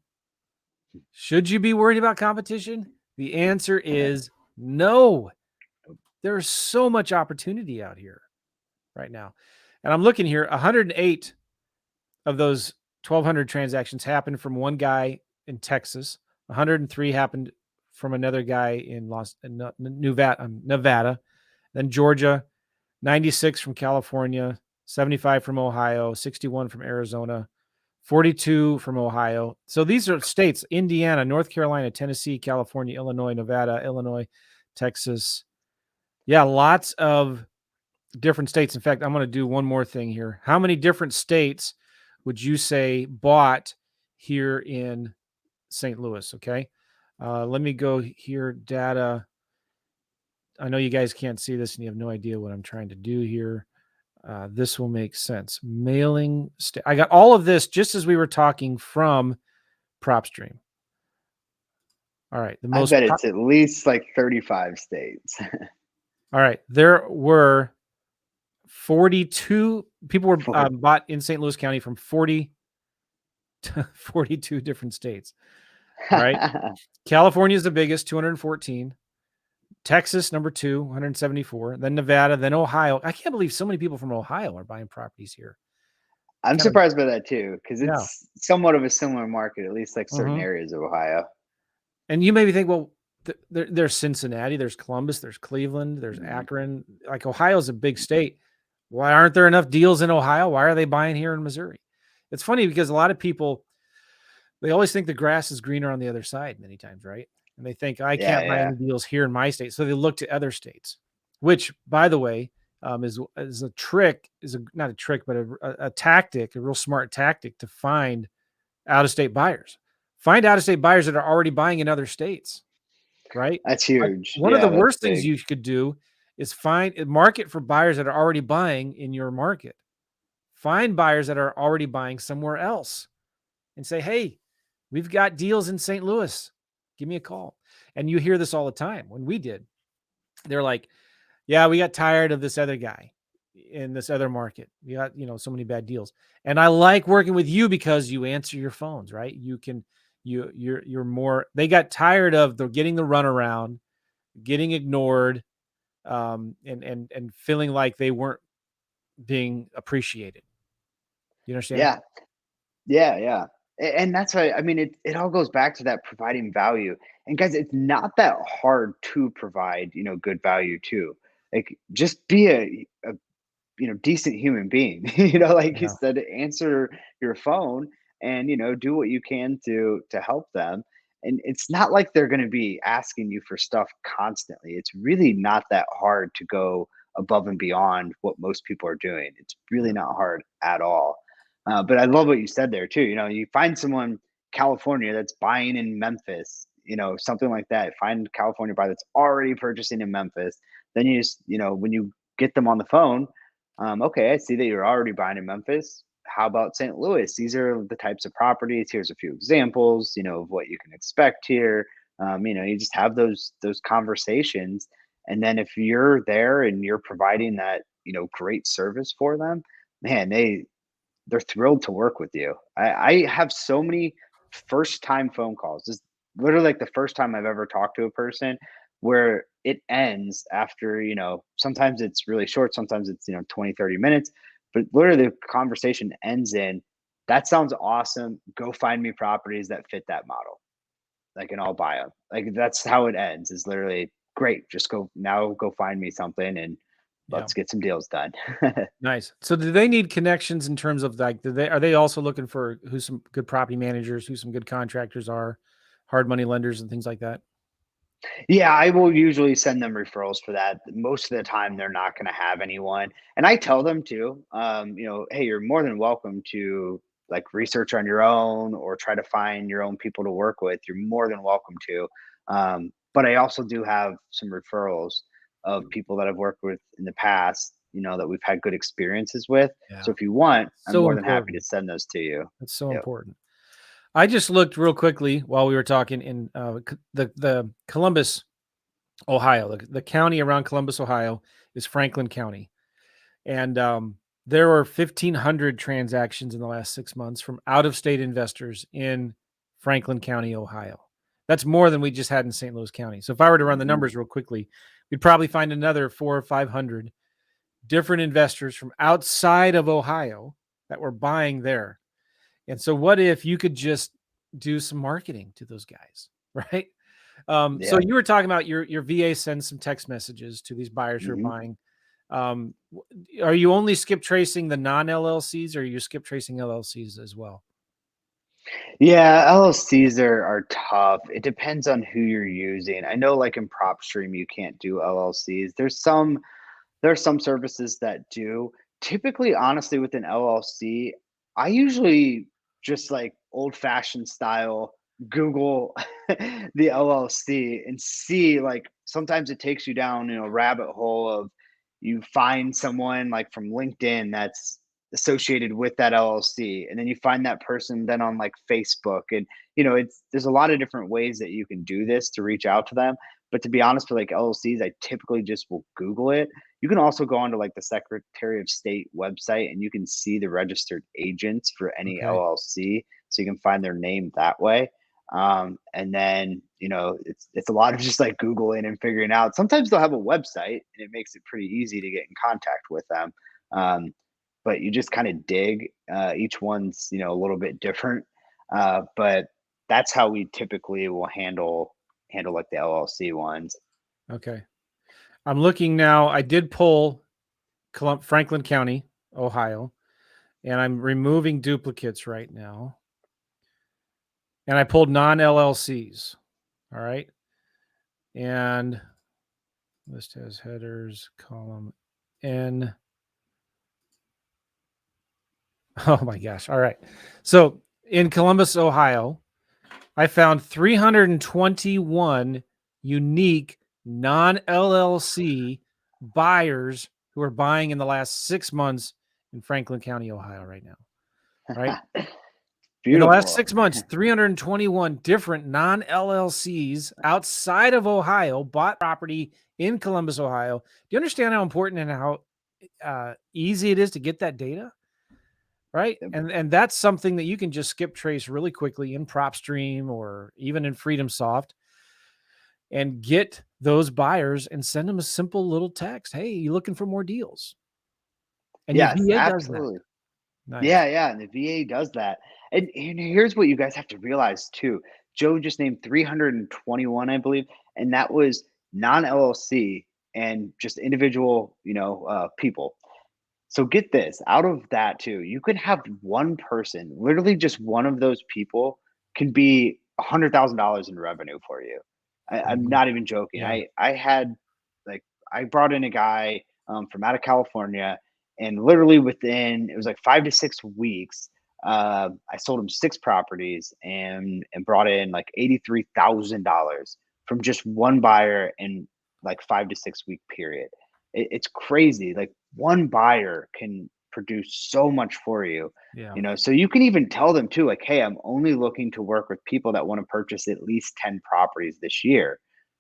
S1: Should you be worried about competition? The answer is no. There's so much opportunity out here right now. And I'm looking here, 108 of those 1,200 transactions happened from one guy in Texas. 103 happened from another guy in Nevada. Then Georgia, 96 from California, 75 from Ohio, 61 from Arizona, 42 from Ohio. So these are states: Indiana, North Carolina, Tennessee, California, Illinois, Nevada, Illinois, Texas. Yeah, lots of different states. In fact, I'm going to do one more thing here. How many different states would you say bought here in St. Louis? Okay. Let me go here. Data. I know you guys can't see this and you have no idea what I'm trying to do here. This will make sense. Mailing. I got all of this just as we were talking from PropStream. All right.
S2: I bet it's at least like 35 states.
S1: All right. There were 42 people were
S2: For
S1: bought in St. Louis County from 40 to 42 different states. All right. California is the biggest, 214. Texas, number 2, 174. Then Nevada, then Ohio. I can't believe so many people from Ohio are buying properties here.
S2: I'm
S1: Kind of,
S2: surprised by that too, because
S1: yeah.
S2: it's somewhat of a similar market, at least like certain
S1: Mhm.
S2: areas of Ohio.
S1: And you maybe think, well, there's Cincinnati, there's Columbus, there's Cleveland, there's
S2: Mhm.
S1: Akron. Like, Ohio's a big state. Why aren't there enough deals in Ohio? Why are they buying here in Missouri? It's funny because a lot of people, they always think the grass is greener on the other side many times, right? And they think, I
S2: Yeah,
S1: can't buy
S2: yeah.
S1: any deals here in my state. So they look to other states, which, by the way, is a trick, not a trick, but a tactic, a real smart tactic to find out of state buyers. Find out of state buyers that are already buying in other states, right?
S2: That's
S1: Like,
S2: huge.
S1: one of the
S2: Yeah, that's
S1: worst things
S2: big.
S1: you could do is find a market for buyers that are already buying in your market. Find buyers that are already buying somewhere else and say, hey, we've got deals in St. Louis. Give me a call. And you hear this all the time. When we did, they're like, yeah, we got tired of this other guy in this other market. We got, so many bad deals. And I like working with you because you answer your phones, right? you're more. They got tired of getting the runaround, getting ignored, and feeling like they weren't being appreciated. You understand?
S2: Yeah. Yeah, yeah. And that's why I mean it all goes back to that providing value. And guys, it's not that hard to provide, good value too. Like just be a decent human being. Like you
S1: Yeah.
S2: said, answer your phone and do what you can to help them. And it's not like they're going to be asking you for stuff constantly. It's really not that hard to go above and beyond what most people are doing. It's really
S1: Yeah.
S2: not hard at all. But I love what you said there too. You find someone California that's buying in Memphis, something like that. Find a California buyer that's already purchasing in Memphis. Then you just, when you get them on the phone, okay, I see that you're already buying in Memphis. How about St. Louis? These are the types of properties. Here's a few examples, of what you can expect here. You just have those conversations, and then if you're there and you're providing that, great service for them, man, they're thrilled to work with you. I have so many first time phone calls. This is literally like the first time I've ever talked to a person where it ends after, sometimes it's really short, sometimes it's, 20, 30 minutes, but literally the conversation ends in, that sounds awesome. Go find me properties that fit that model. Like, and I'll buy them. Like, that's how it ends is literally great. Just go find me something and
S1: Yeah.
S2: let's get some deals done.
S1: Nice. So do they need connections in terms of like, are they also looking for who some good property managers, who some good contractors are, hard money lenders and things like that?
S2: Yeah, I will usually send them referrals for that. Most of the time, they're not going to have anyone, and I tell them too. Hey, you're more than welcome to like research on your own or try to find your own people to work with. You're more than welcome to. But I also do have some referrals of people that I've worked with in the past. That we've had good experiences with.
S1: Yeah.
S2: So if you want, I'm
S1: So
S2: more than happy to
S1: important.
S2: send those to you.
S1: That's so
S2: Yep.
S1: important. I just looked real quickly while we were talking in the Columbus, Ohio. The county around Columbus, Ohio is Franklin County. And there were 1,500 transactions in the last 6 months from out of state investors in Franklin County, Ohio. That's more than we just had in St. Louis County. So if I were to run the
S2: Mhm.
S1: numbers real quickly, we'd probably find another 400 or 500 different investors from outside of Ohio that were buying there. And so, what if you could just do some marketing to those guys, right? So
S2: Yep.
S1: you were talking about your VA sends some text messages to these buyers who are
S2: Mhm.
S1: buying. Are you only skip tracing the non LLCs, or are you skip tracing LLCs as well?
S2: Yeah, LLCs are tough. It depends on who you're using. I know like in PropStream you can't do LLCs. There are some services that do. Typically, honestly, with an LLC, I usually just like old fashioned style Google the LLC and see like sometimes it takes you down, a rabbit hole of you find someone like from LinkedIn that's associated with that LLC, and then you find that person then on like Facebook, and it's there's a lot of different ways that you can do this to reach out to them. But to be honest, with like LLCs, I typically just will Google it. You can also go onto like the Secretary of State website and you can see the registered agents for any
S1: Okay.
S2: LLC. So you can find their name that way. And then, it's a lot of just like Googling and figuring out. Sometimes they'll have a website and it makes it pretty easy to get in contact with them. But you just kind of dig. Each one's, a little bit different. But that's how we typically will handle like the LLC ones.
S1: Okay. I'm looking now. I did pull Franklin County, Ohio, and I'm removing duplicates right now. And I pulled non LLCs. All right. And list has headers, column N. Oh my gosh. All right. So in Columbus, Ohio, I found 321 unique non LLC buyers who are buying in the last 6 months in Franklin County, Ohio, right now. Right. In the last
S2: Beautiful.
S1: 6 months, 321 different non LLCs outside of Ohio bought property in Columbus, Ohio. Do you understand how important and how easy it is to get that data? right?
S2: Yep.
S1: And that's something that you can just skip trace really quickly in PropStream or even in FreedomSoft and get those buyers and send them a simple little text. Hey, you looking for more deals? And your
S2: Yes,
S1: VA does that.
S2: absolutely.
S1: Nice.
S2: Yeah, and the VA does that. And here's what you guys have to realize too. Joe just named 321, I believe, and that was non-LLC and just individual, people. So get this, out of that too, you could have one person, literally just one of those people can be $100,000 in revenue for you. I'm
S1: Mhm.
S2: not even joking.
S1: Yeah.
S2: I had like I brought in a guy from out of California, and literally within it was like 5 to 6 weeks, I sold him 6 properties and brought in like $83,000 from just one buyer in like 5 to 6 week period. It's crazy. Like one buyer can produce so much for you.
S1: Yeah.
S2: So you can even tell them too, like, hey, I'm only looking to work with people that want to purchase at least 10 properties this year.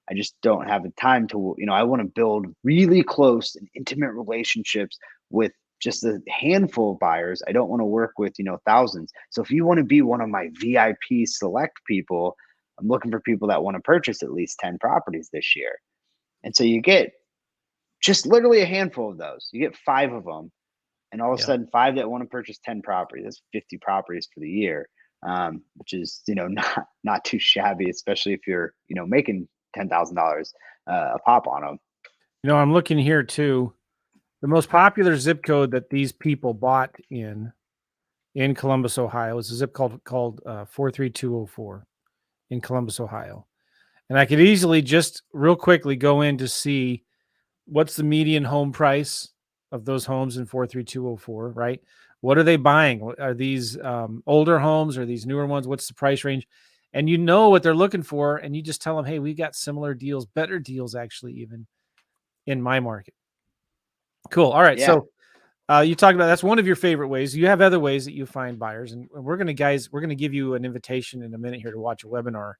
S2: I just don't have the time to, I want to build really close and intimate relationships with just a handful of buyers. I don't want to work with, thousands. So if you want to be one of my VIP select people, I'm looking for people that want to purchase at least 10 properties this year. And so you get just literally a handful of those. You get 5 of them, and all of a
S1: Yeah.
S2: sudden 5 that wanna purchase 10 properties. That's 50 properties for the year, which is, not too shabby, especially if you're, making $10,000 a pop on them.
S1: I'm looking here too. The most popular zip code that these people bought in Columbus, Ohio is a zip called 43204 in Columbus, Ohio. And I could easily just real quickly go in to see what's the median home price of those homes in 43204, right? What are they buying? Are these older homes? Are these newer ones? What's the price range? And you know what they're looking for, and you just tell them, hey, we got similar deals, better deals actually, even in my market. Cool. All right.
S2: Yeah.
S1: So you talked about that's one of your favorite ways. You have other ways that you find buyers, and we're gonna give you an invitation in a minute here to watch a webinar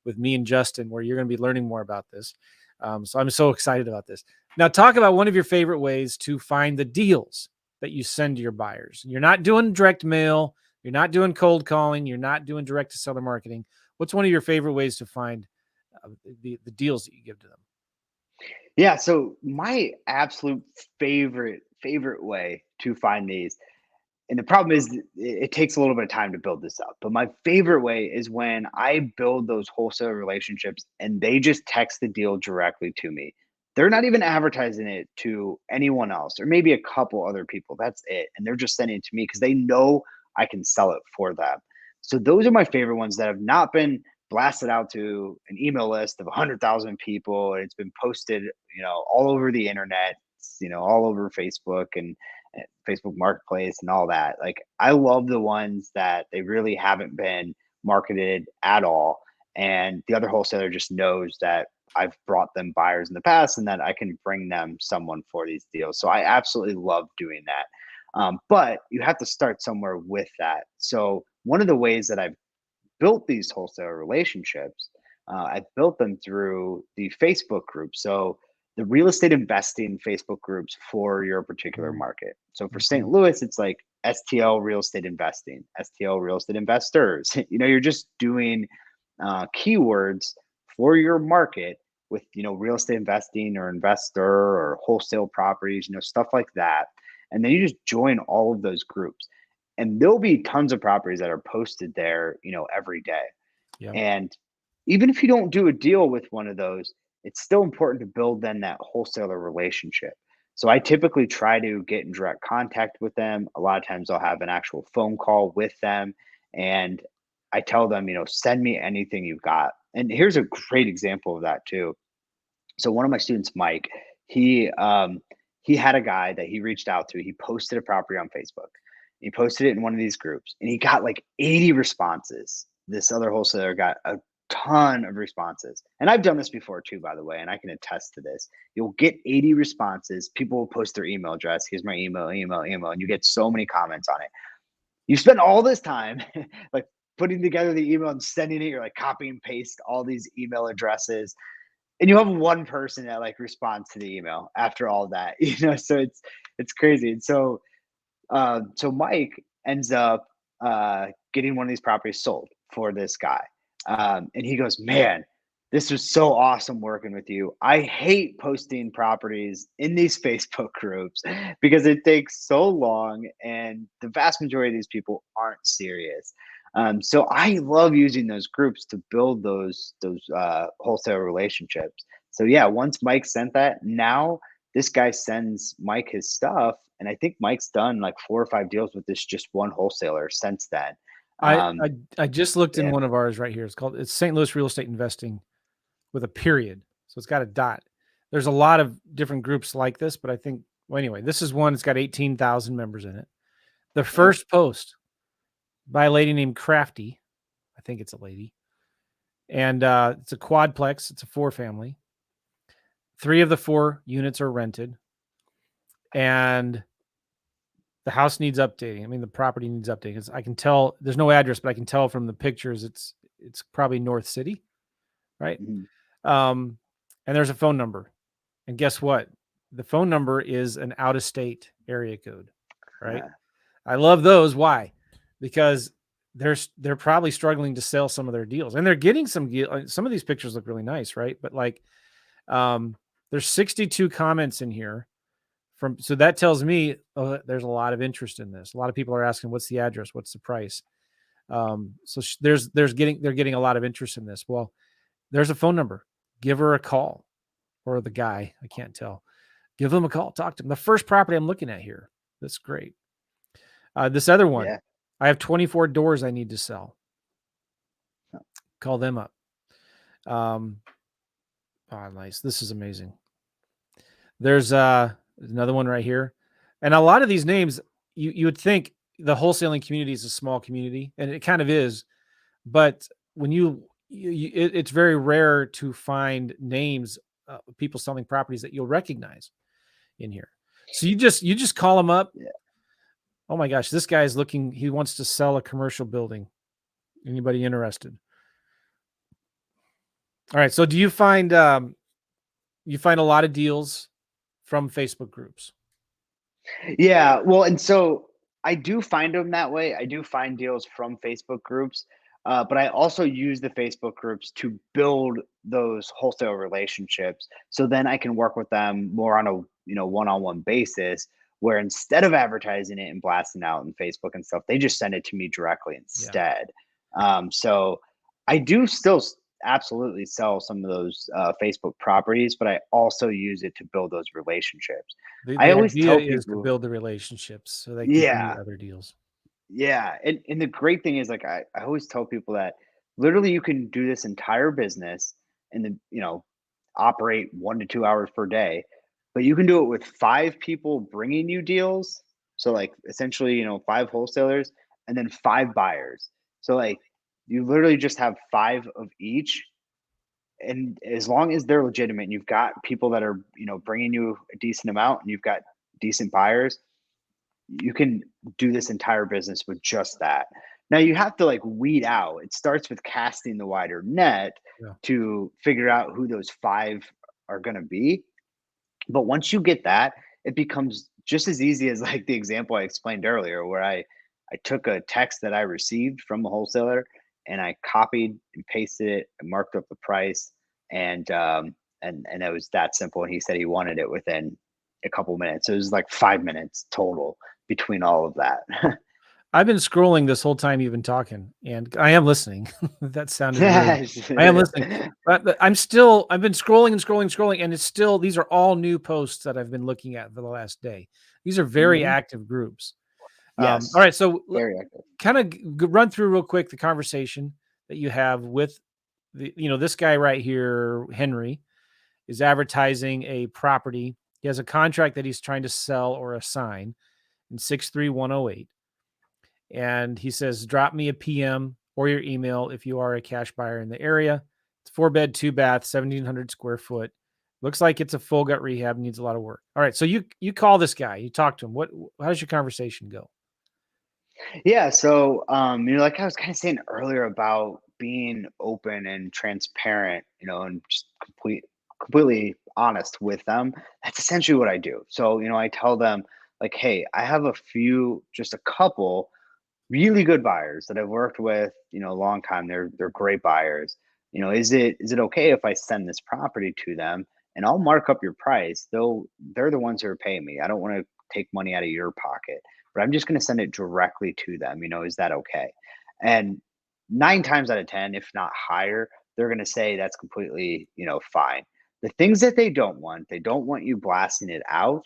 S1: with me and Justin, where you're going to be learning more about this. So I'm so excited about this. Now, talk about one of your favorite ways to find the deals that you send to your buyers. You're not doing direct mail. You're not doing cold calling. You're not doing direct to seller marketing. What's one of your favorite ways to find the deals that you give to them?
S2: Yeah, so my absolute favorite way to find these. And the problem is it takes a little bit of time to build this up. But my favorite way is when I build those wholesale relationships and they just text the deal directly to me. They're not even advertising it to anyone else or maybe a couple other people. That's it. And they're just sending it to me because they know I can sell it for them. So those are my favorite ones that have not been blasted out to an email list of 100,000 people. And it's been posted, all over the internet, all over Facebook and Facebook Marketplace and all that. Like I love the ones that they really haven't been marketed at all. And the other wholesaler just knows that I've brought them buyers in the past and that I can bring them someone for these deals. So I absolutely love doing that. But you have to start somewhere with that. So one of the ways that I've built these wholesale relationships, I built them through the Facebook group. So the real estate investing Facebook groups for your particular market. So for St.
S1: Mm-hmm.
S2: Louis, it's like STL real estate investing, STL real estate investors. You're just doing keywords for your market with real estate investing or investor or wholesale properties, stuff like that. And then you just join all of those groups and there'll be tons of properties that are posted there, every day.
S1: Yep.
S2: And even if you don't do a deal with one of those, it's still important to build then that wholesaler relationship. So I typically try to get in direct contact with them. A lot of times I'll have an actual phone call with them and I tell them, send me anything you've got. And here's a great example of that too. So one of my students, Mike, he um, he had a guy that he reached out to. He posted a property on Facebook. He posted it in one of these groups, and he got like 80 responses. This other wholesaler got a ton of responses, and I've done this before too, by the way, and I can attest to this. You'll get 80 responses. People will post their email address. Here's my email, and you get so many comments on it. You spend all this time like putting together the email and sending it. You're like copy and paste all these email addresses and you have one person that like responds to the email after all that so it's crazy. And so Mike ends up getting one of these properties sold for this guy. And he goes, "Man, this was so awesome working with you. I hate posting properties in these Facebook groups because it takes so long, and the vast majority of these people aren't serious." So I love using those groups to build those wholesale relationships. So yeah, once Mike sent that, now this guy sends Mike his stuff, and I think Mike's done like 4 or 5 deals with this just one wholesaler since then.
S1: I
S2: Um,
S1: I I just looked in
S2: yeah.
S1: one of ours right here. It's St. Louis Real Estate Investing with a period. So it's got a dot. There's a lot of different groups like this, but I think well anyway, this is one that's got 18,000 members in it. The
S2: Oh,
S1: first post by a lady named Crafty, I think it's a lady, and it's a quadplex. It's a 4 family. 3 of the 4 units are rented, and the house needs updating. I mean, the property needs updating. 'Cause I can tell there's no address, but I can tell from the pictures it's probably North City, right?
S2: mhm,
S1: Um, and there's a phone number. And guess what? The phone number is an out of state area code, right? I love those. Why? Because they're probably struggling to sell some of their deals, and they're getting some of these pictures look really nice, right? But like, um, there's 62 comments in here so that tells me there's a lot of interest in this. A lot of people are asking, what's the address? What's the price? So they're getting a lot of interest in this. Well, there's a phone number. Give her a call, or the guy. I can't tell. Give them a call. Talk to them. The first property I'm looking at here. That's great. This other one,
S2: yeah.
S1: I have 24 doors I need to sell. Call them up. Um, oh, nice. This is amazing. There's another one right here. And a lot of these names, you would think the wholesaling community is a small community, and it kind of is. But when it's very rare to find names, people selling properties that you'll recognize in here. So you just call them up.
S2: Yeah.
S1: Oh my gosh, this guy is looking. He wants to sell a commercial building. Anybody interested? All right. So do you find a lot of deals from Facebook groups?
S2: Yeah, well, and so I do find them that way. I do find deals from Facebook groups, but I also use the Facebook groups to build those wholesale relationships. So then I can work with them more on a one-on-one basis, where instead of advertising it and blasting out in Facebook and stuff, they just send it to me directly
S1: Yeah.
S2: instead. So I do still absolutely sell some of those Facebook properties, but I also use it to build those relationships. I
S1: The
S2: always
S1: idea
S2: tell
S1: is to
S2: people,
S1: build the relationships so they can bring you
S2: yeah,
S1: other deals.
S2: yeah. And the great thing is, like, I always tell people that literally you can do this entire business and then, operate 1 to 2 hours per day, but you can do it with 5 people bringing you deals. So, like, essentially, 5 wholesalers and then 5 buyers. So, like, you literally just have 5 of each. And as long as they're legitimate and you've got people that are, bringing you a decent amount and you've got decent buyers, you can do this entire business with just that. Now you have to like weed out. It starts with casting the wider net
S1: Yeah.
S2: to figure out who those 5 are going to be. But once you get that, it becomes just as easy as like the example I explained earlier, where I took a text that I received from a wholesaler and I copied and pasted it and marked up the price, and it was that simple. And he said he wanted it within a couple minutes. It was like 5 minutes total between all of that.
S1: I've been scrolling this whole time you've been talking, and I am listening. That sounded rude.
S2: Yes.
S1: I am listening. But I've been scrolling and scrolling, scrolling, and these are all new posts that I've been looking at for the last day. These are very
S2: Hmm.
S1: active groups. All
S2: Yes.
S1: right, so
S2: Very active.
S1: kind of run through real quick the conversation that you have with this guy right here, Henry, is advertising a property. He has a contract that he's trying to sell or assign in 63108. And he says, drop me a PM or your email if you are a cash buyer in the area. It's 4 bed, 2 bath, 1,700 square foot. Looks like it's a full gut rehab, needs a lot of work. All right. So you call this guy, you talk to him. How does your conversation go?
S2: Yeah, so like I was kind of saying earlier about being open and transparent, and just completely honest with them. That's essentially what I do. So, I tell them like, hey, I have just a couple really good buyers that I've worked with, a long time. They're great buyers. Is it okay if I send this property to them and I'll mark up your price? They're the ones who are paying me. I don't want to take money out of your pocket, but I'm just going to send it directly to them. Is that okay? And 9 times out of 10, if not higher, they're going to say that's completely, fine. The things that they don't want you blasting it out.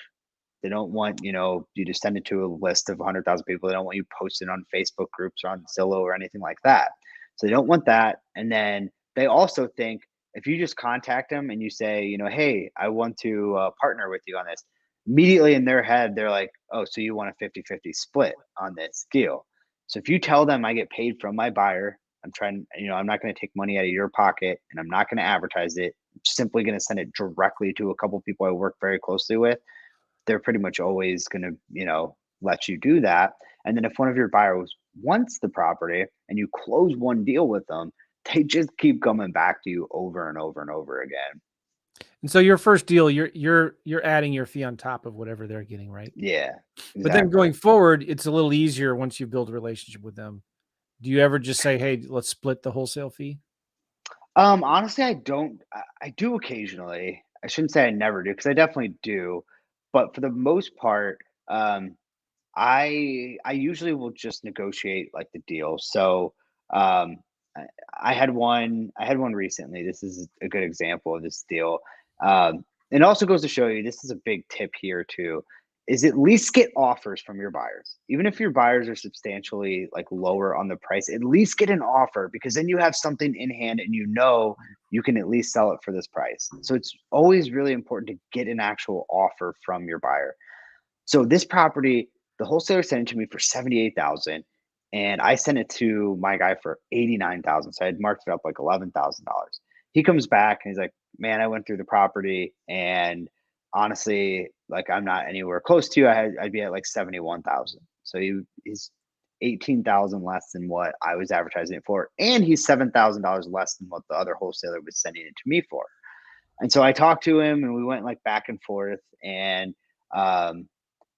S2: They don't want, you to send it to a list of 100,000 people. They don't want you posted on Facebook groups or on Zillow or anything like that. So they don't want that. And then they also think if you just contact them and you say, hey, I want to partner with you on this, immediately in their head, they're like, oh, so you want a 50-50 split on this deal. So if you tell them I get paid from my buyer, I'm not going to take money out of your pocket and I'm not going to advertise it. I'm simply going to send it directly to a couple people I work very closely with. They're pretty much always going to, let you do that. And then if one of your buyers wants the property and you close one deal with them, they just keep coming back to you over and over and over again.
S1: And so your first deal, you're adding your fee on top of whatever they're getting, right?
S2: Yeah,
S1: But then
S2: exactly.
S1: going forward, it's a little easier once you build a relationship with them. Do you ever just say, "Hey, let's split the wholesale fee"?
S2: Honestly, I don't. I do occasionally. I shouldn't say I never do because I definitely do, but for the most part, um, I usually will just negotiate like the deal. So um, I, I had one recently. This is a good example of this deal. It also goes to show you this is a big tip here too. Is at least get offers from your buyers. Even if your buyers are substantially like lower on the price, at least get an offer because then you have something in hand and you can at least sell it for this price. So it's always really important to get an actual offer from your buyer. So this property, the wholesaler sent it to me for 78,000 and I sent it to my guy for 89,000. So I had marked it up like $11,000. He comes back and he's like, "Man, I went through the property and honestly, like I'm not anywhere close to you. I'd be at like 71,000." So he's 18,000 less than what I was advertising it for and he's $7,000 less than what the other wholesaler was sending it to me for. And so I talked to him and we went like back and forth um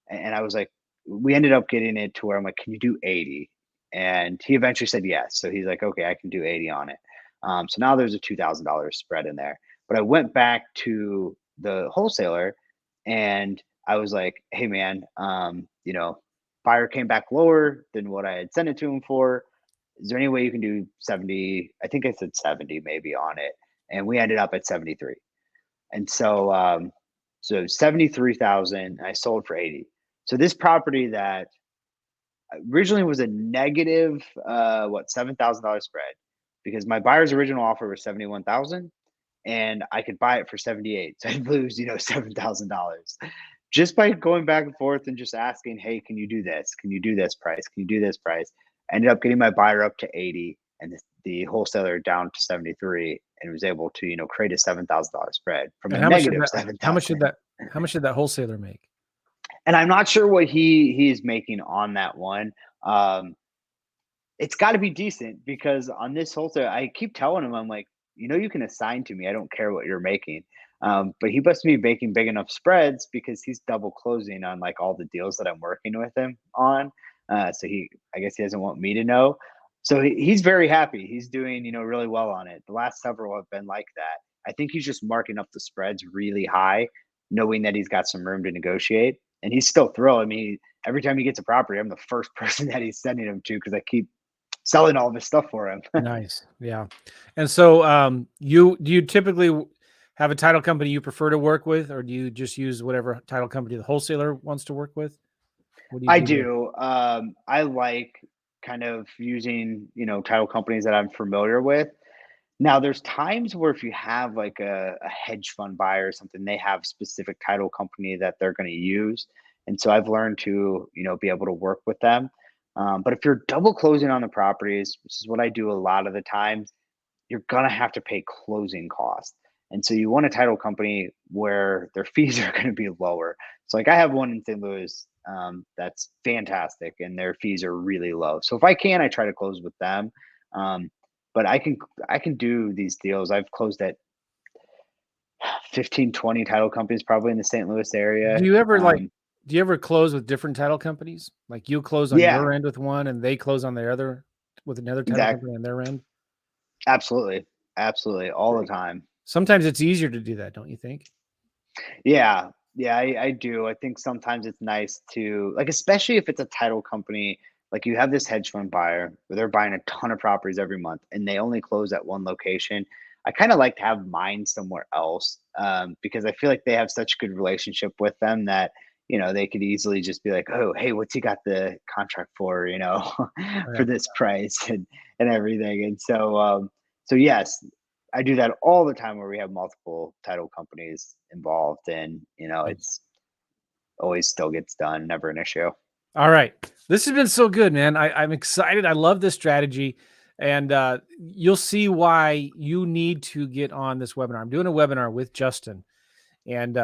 S2: and I was like, we ended up getting it to where I'm like, can you do 80? And he eventually said yes. So he's like, okay, I can do 80 on it. So now there's a $2,000 spread in there. But I went back to the wholesaler and I was like, hey man, buyer came back lower than what I had sent it to him for. Is there any way you can do 70? I think I said 70 maybe on it. And we ended up at 73. And so 73,000, I sold for 80. So this property that originally was a negative, $7,000 spread because my buyer's original offer was 71,000 and I could buy it for 78. So I'd lose, $7,000 just by going back and forth and just asking, hey, can you do this? Can you do this price? Can you do this price? I ended up getting my buyer up to 80 and the wholesaler down to 73 and was able to, create a $7,000 spread from a
S1: And how much did
S2: negative
S1: that how much did
S2: 7,000.
S1: that how much did that wholesaler make?
S2: And I'm not sure what he's making on that one. Um, it's got to be decent because on this wholesale, I keep telling him, I'm like, you can assign to me. I don't care what you're making. But he must be making big enough spreads because he's double closing on like all the deals that I'm working with him on. I guess he doesn't want me to know. So he's very happy. He's doing, really well on it. The last several have been like that. I think he's just marking up the spreads really high, knowing that he's got some room to negotiate. And he's still thrilled. I mean, every time he gets a property, I'm the first person that he's sending him to because I keep selling all this stuff for him.
S1: Nice. Yeah. And so, do you typically have a title company you prefer to work with, or do you just use whatever title company the wholesaler wants to work with? What do you
S2: I
S1: do there?
S2: do. I like kind of using, title companies that I'm familiar with. Now, there's times where if you have like a hedge fund buyer or something, they have specific title company that they're going to use. And so I've learned to, be able to work with them. But if you're double closing on the properties, which is what I do a lot of the times, you're gonna have to pay closing costs. And so you want a title company where their fees are going to be lower. So like I have one in St. Louis that's fantastic, and their fees are really low. So if I can, I try to close with them. Um, but I can do these deals. I've closed at 15, 20 title companies probably in the St. Louis
S1: Do
S2: area.
S1: you ever like
S2: Um,
S1: Do you ever close with different title companies? Like you close on your
S2: Yeah,
S1: end with one and they close on their other with another title
S2: exactly.
S1: company on their end?
S2: Absolutely. Absolutely. All the time.
S1: Sometimes it's easier to do that, don't you think?
S2: Yeah, yeah, I do. I think sometimes it's nice to like, especially if it's a title company, like you have this hedge fund buyer where they're buying a ton of properties every month and they only close at one location. I kind of like to have mine somewhere else because I feel like they have such good relationship with them that they could easily just be like, oh, hey, what's he got the contract for, for
S1: Right.
S2: this price and everything. And so yes, I do that all the time where we have multiple title companies involved and,
S1: Nice.
S2: it's always still gets done, never an issue.
S1: All right. This has been so good, man. I'm excited. I love this strategy. And you'll see why you need to get on this webinar. I'm doing a webinar with Justin. And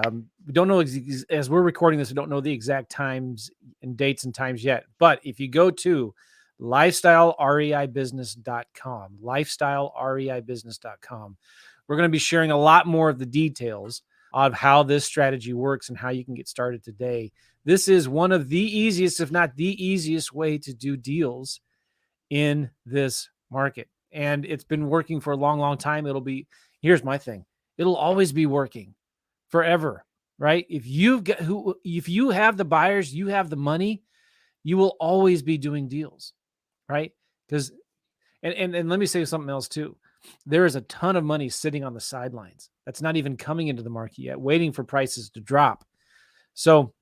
S1: we don't know, as we're recording this, we don't know the exact times and dates and times yet. But if you go to lifestylereibusiness.com, lifestylereibusiness.com, we're going to be sharing a lot more of the details of how this strategy works and how you can get started today. This is one of the easiest, if not the easiest way to do deals in this market. And it's been working for a long, long time. Here's my thing. It'll always be working forever, right? If you have the buyers, you have the money, you will always be doing deals, right? Because and let me say something else too. There is a ton of money sitting on the sidelines that's not even coming into the market yet, waiting for prices to drop. So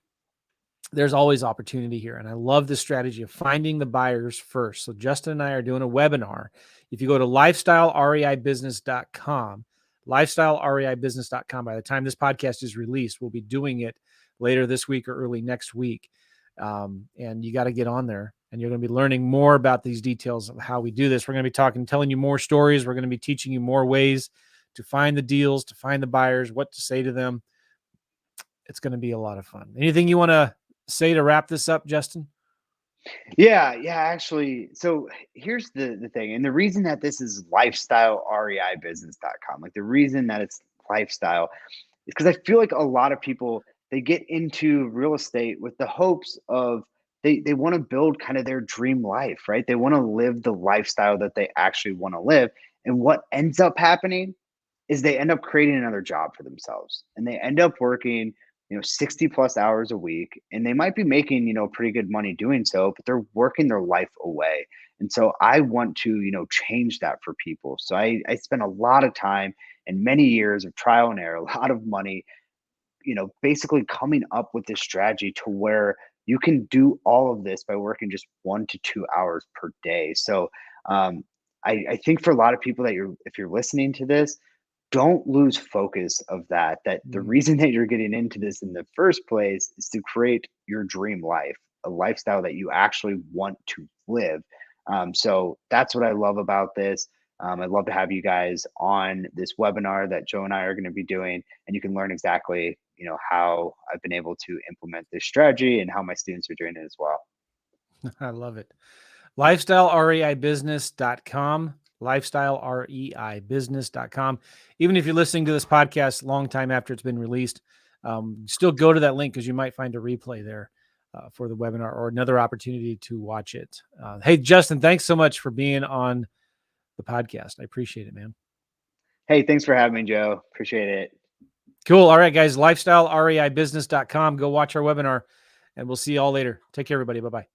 S1: there's always opportunity here. And I love the strategy of finding the buyers first. So Justin and I are doing a webinar. If you go to lifestylereibusiness.com, lifestylereibusiness.com, by the time this podcast is released, we'll be doing it later this week or early next week. And you got to get on there and you're going to be learning more about these details of how we do this. We're going to be telling you more stories. We're going to be teaching you more ways to find the deals, to find the buyers, what to say to them. It's going to be a lot of fun. Anything you want to say to wrap this up, Justin?
S2: Yeah, yeah, actually. So here's the thing. And the reason that this is lifestylereibusiness.com, like the reason that it's lifestyle is because I feel like a lot of people they get into real estate with the hopes of they want to build kind of their dream life, right? They want to live the lifestyle that they actually want to live. And what ends up happening is they end up creating another job for themselves and they end up working 60 plus hours a week and they might be making pretty good money doing so, but they're working their life away. And so I want to change that for people. So I spent a lot of time and many years of trial and error, a lot of money, basically coming up with this strategy to where you can do all of this by working just 1 to 2 hours per day. So I think for a lot of people that if you're listening to this, don't lose focus of that the
S1: Mhm.
S2: reason that you're getting into this in the first place is to create your dream life, a lifestyle that you actually want to live. So that's what I love about this. I'd love to have you guys on this webinar that Joe and I are going to be doing, and you can learn exactly how I've been able to implement this strategy and how my students are doing it as well.
S1: I love it. Lifestylereibusiness.com, lifestylereibusiness.com. Even if you're listening to this podcast a long time after it's been released, still go to that link because you might find a replay there for the webinar or another opportunity to watch it. Hey, Justin, thanks so much for being on the podcast. I appreciate it, man.
S2: Hey, thanks for having me, Joe. Appreciate it.
S1: Cool. All right, guys, lifestylereibusiness.com. Go watch our webinar and we'll see you all later. Take care, everybody. Bye-bye.